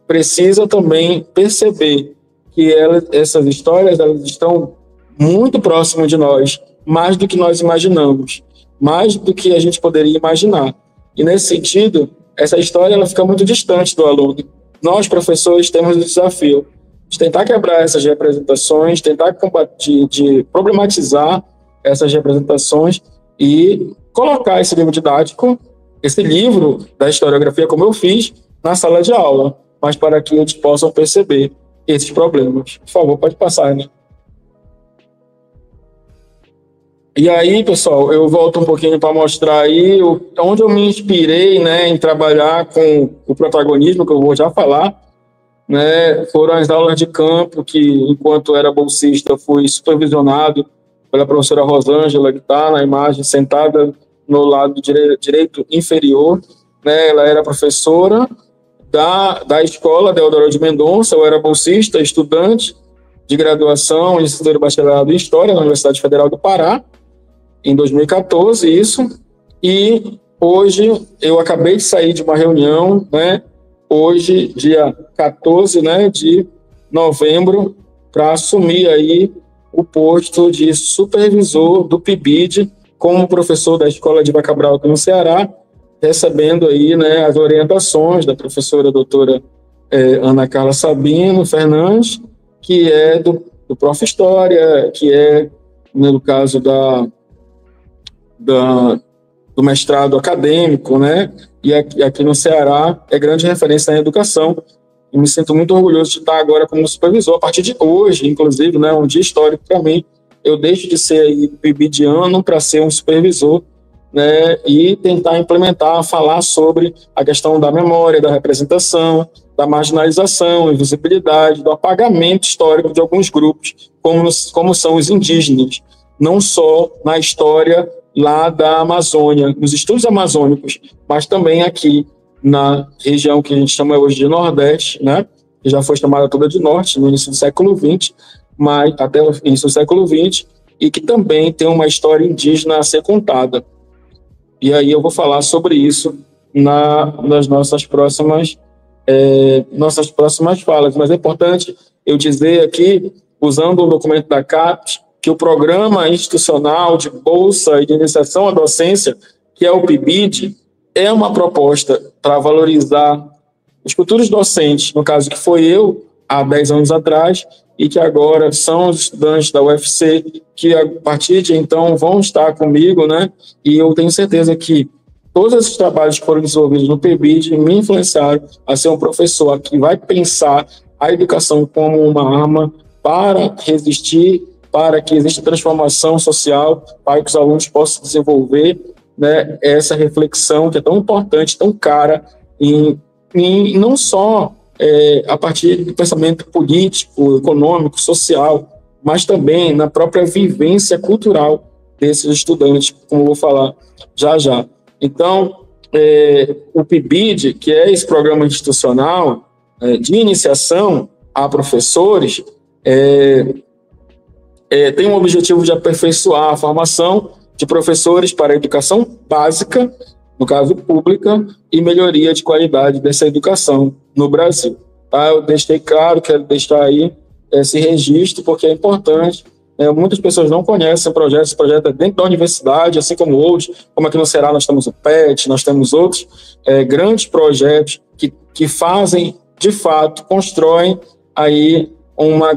precisa também perceber que essas histórias elas estão muito próximas de nós, mais do que nós imaginamos, mais do que a gente poderia imaginar. E nesse sentido, essa história ela fica muito distante do aluno. Nós, professores, temos o desafio de tentar quebrar essas representações, tentar combater, de problematizar essas representações e colocar esse livro didático, esse livro da historiografia, como eu fiz, na sala de aula, mas para que eles possam perceber esses problemas. Por favor, pode passar, né? E aí, pessoal, eu volto um pouquinho para mostrar aí onde eu me inspirei, né, em trabalhar com o protagonismo, que eu vou já falar, né, foram as aulas de campo que, enquanto era bolsista, fui supervisionado pela professora Rosângela, que está na imagem, sentada no lado direito inferior, né, ela era professora da escola Deodoro de Mendonça, eu era bolsista, estudante de graduação, licenciatura e bacharelado em História na Universidade Federal do Pará, em 2014, isso, e hoje eu acabei de sair de uma reunião, né, hoje, dia 14, né, de novembro, para assumir aí o posto de supervisor do PIBID, como professor da Escola de Cabral aqui no Ceará, recebendo aí, né, as orientações da professora doutora Ana Carla Sabino Fernandes, que é do Prof. História, que é, no caso do mestrado acadêmico, né? E aqui no Ceará é grande referência na educação. E me sinto muito orgulhoso de estar agora como supervisor. A partir de hoje, inclusive, né, um dia histórico para mim, eu deixo de ser PIBidiano para ser um supervisor, né, e tentar implementar, falar sobre a questão da memória, da representação, da marginalização, invisibilidade, do apagamento histórico de alguns grupos, como são os indígenas, não só na história lá da Amazônia, nos estudos amazônicos, mas também aqui na região que a gente chama hoje de Nordeste, né, que já foi chamada toda de Norte no início do século XX, mas até o início do século XX, e que também tem uma história indígena a ser contada. E aí eu vou falar sobre isso nas nossas próximas falas. Mas é importante eu dizer aqui, usando o documento da CAPES, que o Programa Institucional de Bolsa e de Iniciação à Docência, que é o PIBID, é uma proposta para valorizar os futuros docentes, no caso que foi eu, há 10 anos atrás, e que agora são os estudantes da UFC, que a partir de então vão estar comigo, né? E eu tenho certeza que todos esses trabalhos que foram desenvolvidos no PIBID me influenciaram a ser um professor que vai pensar a educação como uma arma para resistir, para que exista transformação social, para que os alunos possam desenvolver, né, essa reflexão que é tão importante, tão cara, em não só a partir do pensamento político, econômico, social, mas também na própria vivência cultural desses estudantes, como eu vou falar já já. Então, o PIBID, que é esse programa institucional de iniciação a professores, tem o objetivo de aperfeiçoar a formação de professores para a educação básica, no caso pública, e melhoria de qualidade dessa educação no Brasil. Tá? Eu deixei claro, quero deixar aí esse registro, porque é importante. Muitas pessoas não conhecem o projeto. Esse projeto é dentro da universidade, assim como outros, como aqui no Ceará nós temos o PET, nós temos outros grandes projetos que fazem, de fato, constroem aí uma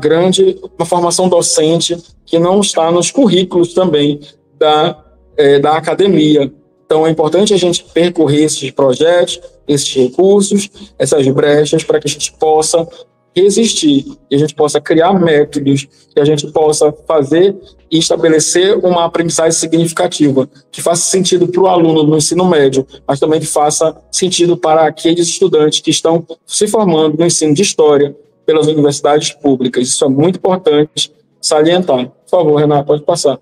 formação docente que não está nos currículos também da academia. Então, é importante a gente percorrer esses projetos, esses recursos, essas brechas, para que a gente possa resistir, que a gente possa criar métodos, que a gente possa fazer e estabelecer uma aprendizagem significativa, que faça sentido para o aluno no ensino médio, mas também que faça sentido para aqueles estudantes que estão se formando no ensino de história pelas universidades públicas. Isso é muito importante salientar. Por favor, Renato, pode passar.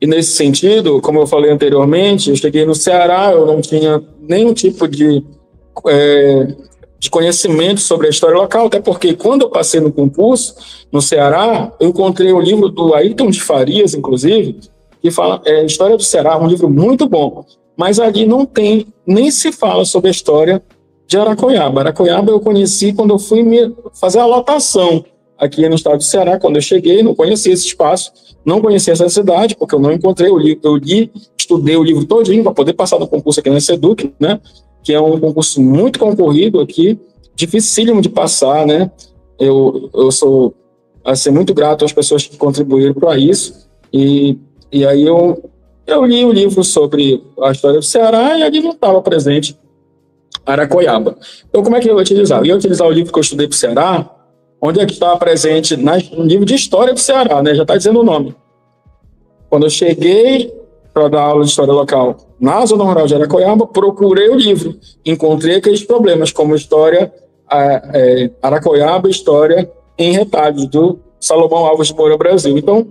E nesse sentido, como eu falei anteriormente, eu cheguei no Ceará, eu não tinha nenhum tipo de conhecimento sobre a história local, até porque quando eu passei no concurso, no Ceará, eu encontrei o livro do Ayrton de Farias, inclusive, que fala História do Ceará, um livro muito bom, mas ali não tem, nem se fala sobre a história de Aracoiaba. Aracoiaba eu conheci quando eu fui fazer a lotação aqui no estado do Ceará. Quando eu cheguei, não conhecia esse espaço, não conhecia essa cidade, porque eu não encontrei o livro. Eu estudei o livro todinho para poder passar no concurso aqui na SEDUC, né? Que é um concurso muito concorrido aqui, dificílimo de passar, né? Eu sou assim, muito grato às pessoas que contribuíram para isso. E aí eu li o livro sobre a história do Ceará e ali não estava presente Aracoiaba. Então, como é que eu ia utilizar? Eu ia utilizar o livro que eu estudei para o Ceará, onde é que estava presente no livro de História do Ceará, né? Já está dizendo o nome. Quando eu cheguei para dar aula de História Local na Zona Rural de Aracoiaba, procurei o livro, encontrei aqueles problemas, como História Aracoiaba, História em Retalhos, do Salomão Alves de Moura Brasil. Então,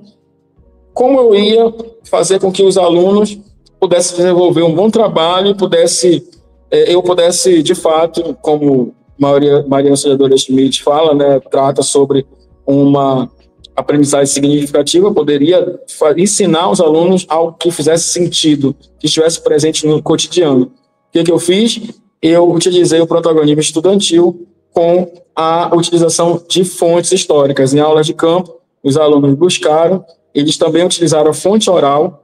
como eu ia fazer com que os alunos pudessem desenvolver um bom trabalho e eu pudesse, de fato, como Maria Auxiliadora Schmidt fala, né, trata sobre uma aprendizagem significativa, poderia ensinar os alunos algo que fizesse sentido, que estivesse presente no cotidiano. O que eu fiz? Eu utilizei o protagonismo estudantil com a utilização de fontes históricas. Em aulas de campo, os alunos buscaram, eles também utilizaram a fonte oral,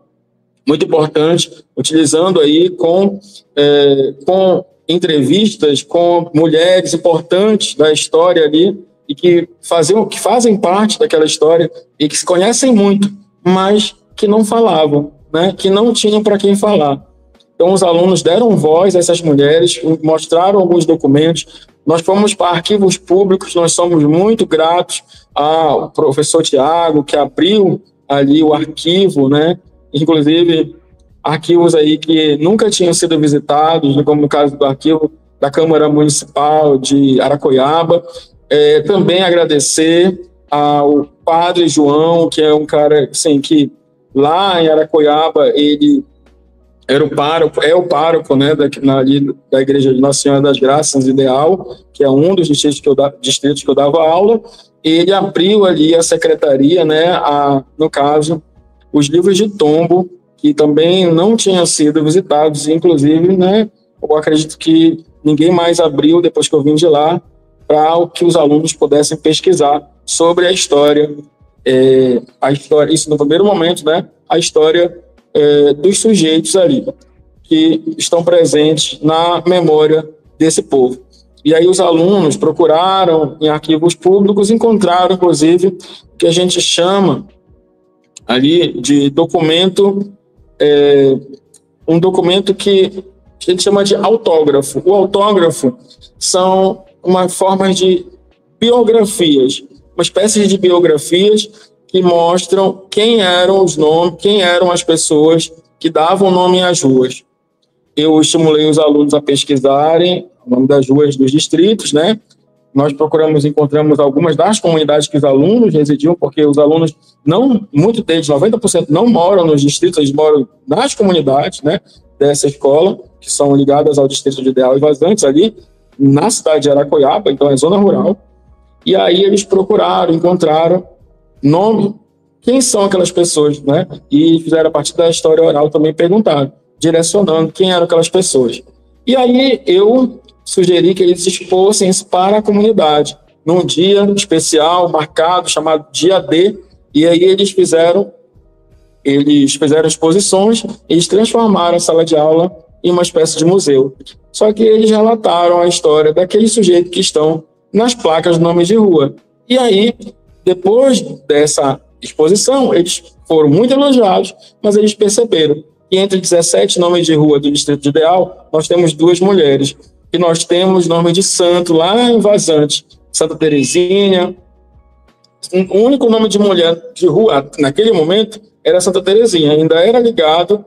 muito importante, utilizando aí com entrevistas com mulheres importantes da história ali e que fazem parte daquela história e que se conhecem muito, mas que não falavam, né? Que não tinham para quem falar. Então, os alunos deram voz a essas mulheres, mostraram alguns documentos. Nós fomos para arquivos públicos, nós somos muito gratos ao professor Tiago, que abriu ali o arquivo, né? Inclusive, arquivos aí que nunca tinham sido visitados, como no caso do arquivo da Câmara Municipal de Aracoiaba. Também agradecer ao Padre João, que é um cara assim, que lá em Aracoiaba ele é o pároco, né, da Igreja de Nossa Senhora das Graças Ideal, que é um dos distritos que eu dava aula. Ele abriu ali a secretaria, né, no caso, os livros de tombo, que também não tinham sido visitados, inclusive, né, eu acredito que ninguém mais abriu depois que eu vim de lá, para que os alunos pudessem pesquisar sobre a história, isso no primeiro momento, né, a história dos sujeitos ali, que estão presentes na memória desse povo. E aí os alunos procuraram em arquivos públicos, encontraram, inclusive, o que a gente chama ali de documento, um documento que a gente chama de autógrafo. O autógrafo são uma forma de biografias, uma espécie de biografias que mostram quem eram os nomes, quem eram as pessoas que davam nome às ruas. Eu estimulei os alunos a pesquisarem o nome das ruas dos distritos, né? Nós encontramos algumas das comunidades que os alunos residiam, porque os alunos, muitos deles, 90%, não moram nos distritos, eles moram nas comunidades, né, dessa escola, que são ligadas ao distrito de Ideal e Vazantes, ali na cidade de Aracoiaba, então é zona rural. E aí eles encontraram nome, quem são aquelas pessoas, né? E fizeram a partir da história oral também perguntaram, direcionando quem eram aquelas pessoas. E aí eu sugeri que eles expôssem isso para a comunidade, num dia especial, marcado, chamado Dia D, e aí eles fizeram exposições, eles transformaram a sala de aula em uma espécie de museu. Só que eles relataram a história daqueles sujeitos que estão nas placas de nomes de rua. E aí, depois dessa exposição, eles foram muito elogiados, mas eles perceberam que entre 17 nomes de rua do Distrito de Ideal, nós temos 2 mulheres. E nós temos nome de santo lá em Vazante, Santa Terezinha. O único nome de mulher de rua, naquele momento, era Santa Terezinha. Ainda era ligada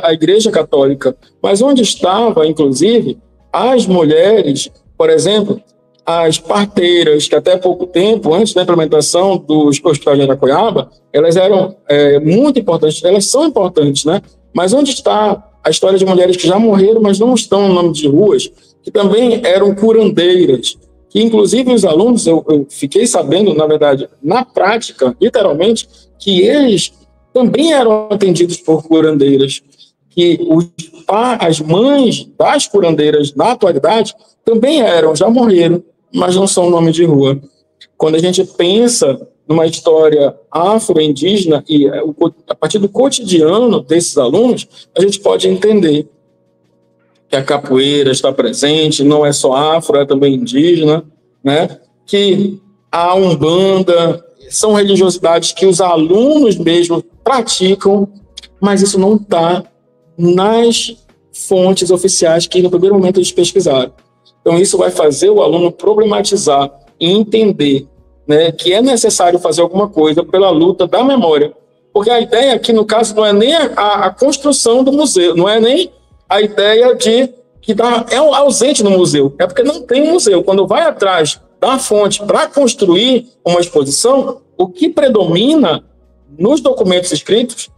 à Igreja Católica. Mas onde estava, inclusive, as mulheres, por exemplo, as parteiras, que até pouco tempo, antes da implementação do Hospital de Aracoiaba, elas eram muito importantes, elas são importantes, né? Mas onde está a história de mulheres que já morreram, mas não estão no nome de ruas, que também eram curandeiras, que inclusive os alunos, eu fiquei sabendo, na verdade, na prática, literalmente, que eles também eram atendidos por curandeiras, que as mães das curandeiras, na atualidade, também já morreram, mas não são nome de rua. Quando a gente pensa numa história afro-indígena e a partir do cotidiano desses alunos, a gente pode entender que a capoeira está presente, não é só afro, é também indígena, né? Que a Umbanda são religiosidades que os alunos mesmo praticam, mas isso não está nas fontes oficiais que no primeiro momento eles pesquisaram. Então isso vai fazer o aluno problematizar e entender, né, que é necessário fazer alguma coisa pela luta da memória. Porque a ideia aqui, no caso, não é nem a construção do museu, não é nem a ideia que é ausente no museu, é porque não tem museu. Quando vai atrás da fonte para construir uma exposição, o que predomina nos documentos escritos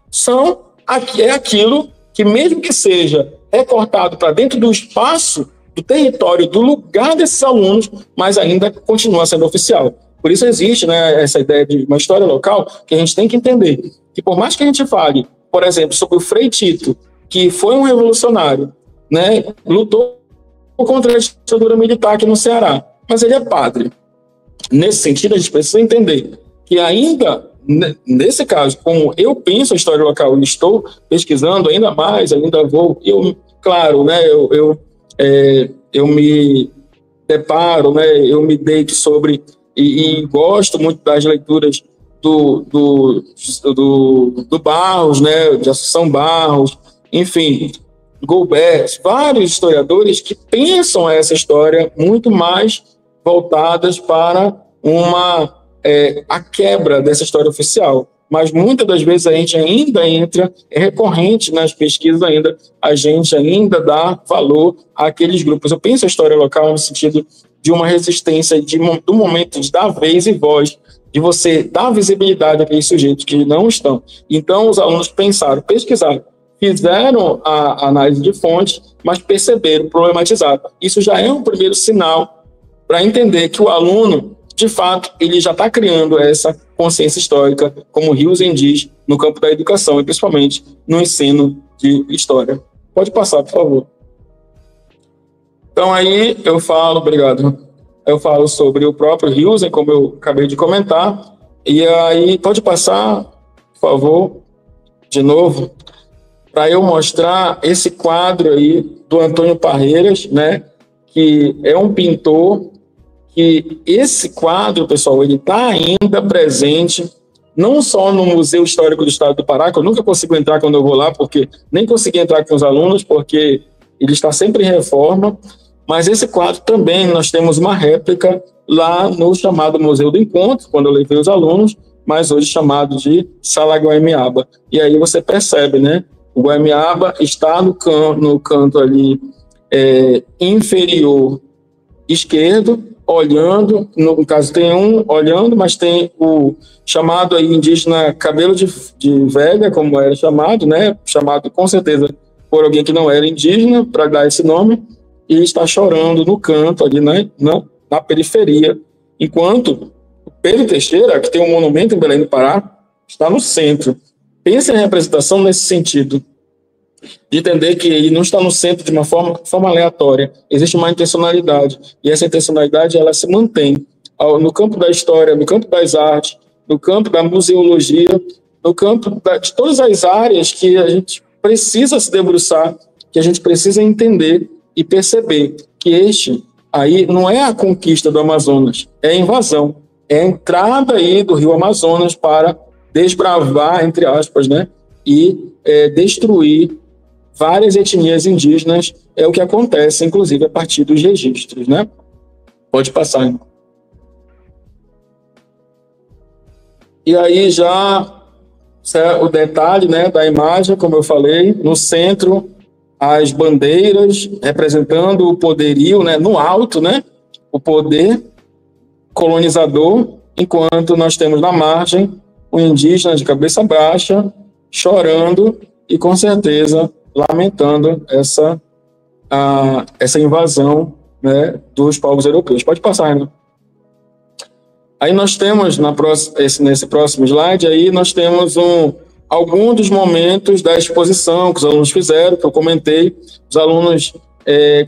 é aquilo que, mesmo que seja recortado para dentro do espaço, do território, do lugar desses alunos, mas ainda continua sendo oficial. Por isso existe, né, essa ideia de uma história local que a gente tem que entender. Que por mais que a gente fale, por exemplo, sobre o Frei Tito, que foi um revolucionário, né, lutou contra a ditadura militar aqui no Ceará, mas ele é padre. Nesse sentido, a gente precisa entender que ainda, nesse caso, como eu penso a história local e estou pesquisando ainda mais, claro, né, eu me deparo, né, eu me deito sobre e gosto muito das leituras do Barros, né, de Assunção Barros, enfim, Goulbert, vários historiadores que pensam essa história muito mais voltadas para a quebra dessa história oficial. Mas muitas das vezes a gente ainda é recorrente nas pesquisas ainda, a gente ainda dá valor àqueles grupos. Eu penso a história local no sentido de uma resistência, do momento de dar vez e voz, de você dar visibilidade àqueles sujeitos que não estão. Então, os alunos pesquisaram, fizeram a análise de fonte, mas perceberam, problematizaram. Isso já é um primeiro sinal para entender que o aluno, de fato, ele já está criando essa consciência histórica, como o Hilsen diz, no campo da educação, e principalmente no ensino de história. Pode passar, por favor. Então, aí eu falo sobre o próprio Hilsen, como eu acabei de comentar, e aí pode passar, por favor, de novo, para eu mostrar esse quadro aí do Antônio Parreiras, né, que é um pintor, que esse quadro, pessoal, ele está ainda presente, não só no Museu Histórico do Estado do Pará, que eu nunca consigo entrar quando eu vou lá, porque nem consegui entrar com os alunos, porque ele está sempre em reforma, mas esse quadro também, nós temos uma réplica lá no chamado Museu do Encontro, quando eu levei os alunos, mas hoje chamado de Sala Guaemiaba. E aí você percebe, né? O Guaemiaba está no canto ali inferior esquerdo, olhando, no caso tem um olhando, mas tem o chamado aí indígena cabelo de velha, como era chamado, né? Chamado com certeza por alguém que não era indígena, para dar esse nome, e está chorando no canto ali, né? Na periferia, enquanto o Pedro Teixeira, que tem um monumento em Belém do Pará, está no centro. Pensa em representação nesse sentido, de entender que ele não está no centro de uma forma aleatória, existe uma intencionalidade, e essa intencionalidade ela se mantém no campo da história, no campo das artes, no campo da museologia, no campo de todas as áreas que a gente precisa se debruçar, que a gente precisa entender e perceber que este aí não é a conquista do Amazonas, é a invasão, é a entrada aí do rio Amazonas para desbravar, entre aspas, né, e destruir várias etnias indígenas, é o que acontece, inclusive, a partir dos registros, né? Pode passar. Hein? E aí já o detalhe, né, da imagem, como eu falei, no centro, as bandeiras representando o poderio, né, no alto, né, o poder colonizador, enquanto nós temos na margem o indígena de cabeça baixa, chorando e, com certeza, lamentando essa invasão, né, dos povos europeus. Pode passar, Renan. Aí nós temos, nesse próximo slide, aí nós temos alguns dos momentos da exposição que os alunos fizeram, que eu comentei. Os alunos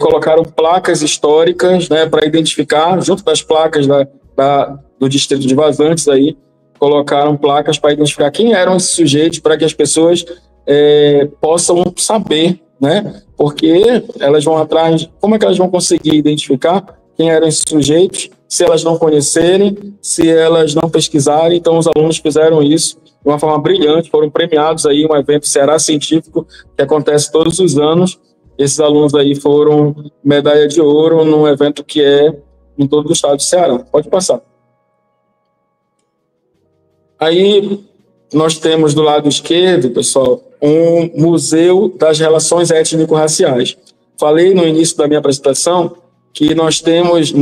colocaram placas históricas, né, para identificar, junto das placas do distrito de Vazantes, aí, colocaram placas para identificar quem eram esses sujeitos, para que as pessoas possam saber, né? Porque elas vão atrás, como é que elas vão conseguir identificar quem eram esses sujeitos, se elas não conhecerem, se elas não pesquisarem? Então, os alunos fizeram isso de uma forma brilhante, foram premiados aí, um evento Ceará Científico, que acontece todos os anos. Esses alunos aí foram medalha de ouro num evento que é em todo o estado de Ceará. Pode passar. Aí, nós temos do lado esquerdo, pessoal, um museu das relações étnico-raciais. Falei no início da minha apresentação que nós temos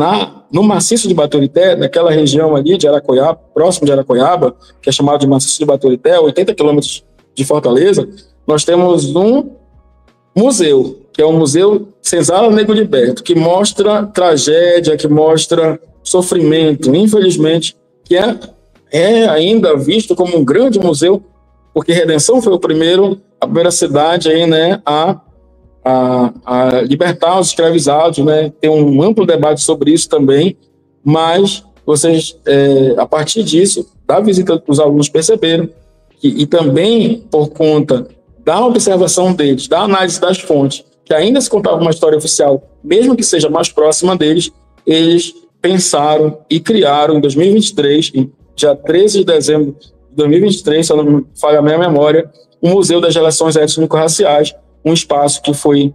no maciço de Baturité, naquela região ali de Aracoiaba, próximo de Aracoiaba, que é chamado de maciço de Baturité, 80 quilômetros de Fortaleza, nós temos um museu, que é o Museu Senzala Nego Liberto, que mostra tragédia, que mostra sofrimento, infelizmente, que é ainda visto como um grande museu, porque Redenção foi a primeira cidade aí, né, a libertar os escravizados, né? Tem um amplo debate sobre isso também, mas vocês, a partir disso, da visita dos alunos perceberam e também por conta da observação deles, da análise das fontes, que ainda se contava uma história oficial, mesmo que seja mais próxima deles, eles pensaram e criaram em 2023, dia 13 de dezembro de 2023, se eu não me falha a minha memória, o Museu das Relações Étnico-Raciais, um espaço que foi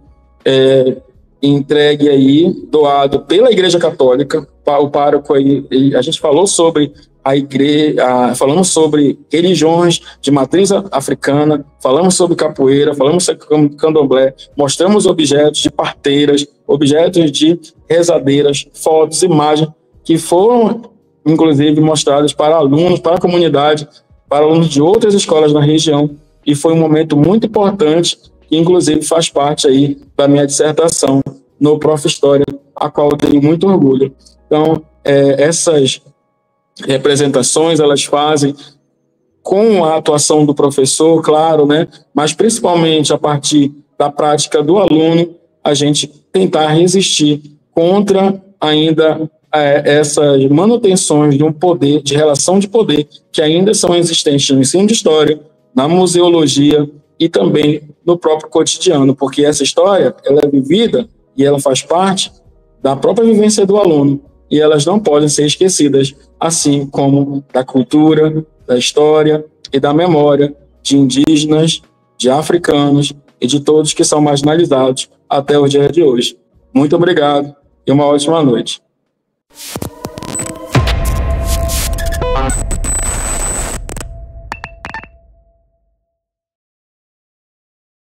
entregue aí, doado pela Igreja Católica, o pároco aí, a gente falou sobre a igreja, falamos sobre religiões de matriz africana, falamos sobre capoeira, falamos sobre candomblé, mostramos objetos de parteiras, objetos de rezadeiras, fotos, imagens, que foram, inclusive, mostradas para alunos, para a comunidade, para alunos de outras escolas na região, e foi um momento muito importante, que inclusive faz parte aí da minha dissertação no Prof. História, a qual eu tenho muito orgulho. Então, essas representações, elas fazem com a atuação do professor, claro, né? Mas principalmente a partir da prática do aluno, a gente tentar resistir contra ainda essas manutenções de um poder, de relação de poder, que ainda são existentes no ensino de história, na museologia e também no próprio cotidiano, porque essa história, ela é vivida e ela faz parte da própria vivência do aluno, e elas não podem ser esquecidas, assim como da cultura, da história e da memória de indígenas, de africanos e de todos que são marginalizados até o dia de hoje. Muito obrigado e uma ótima noite.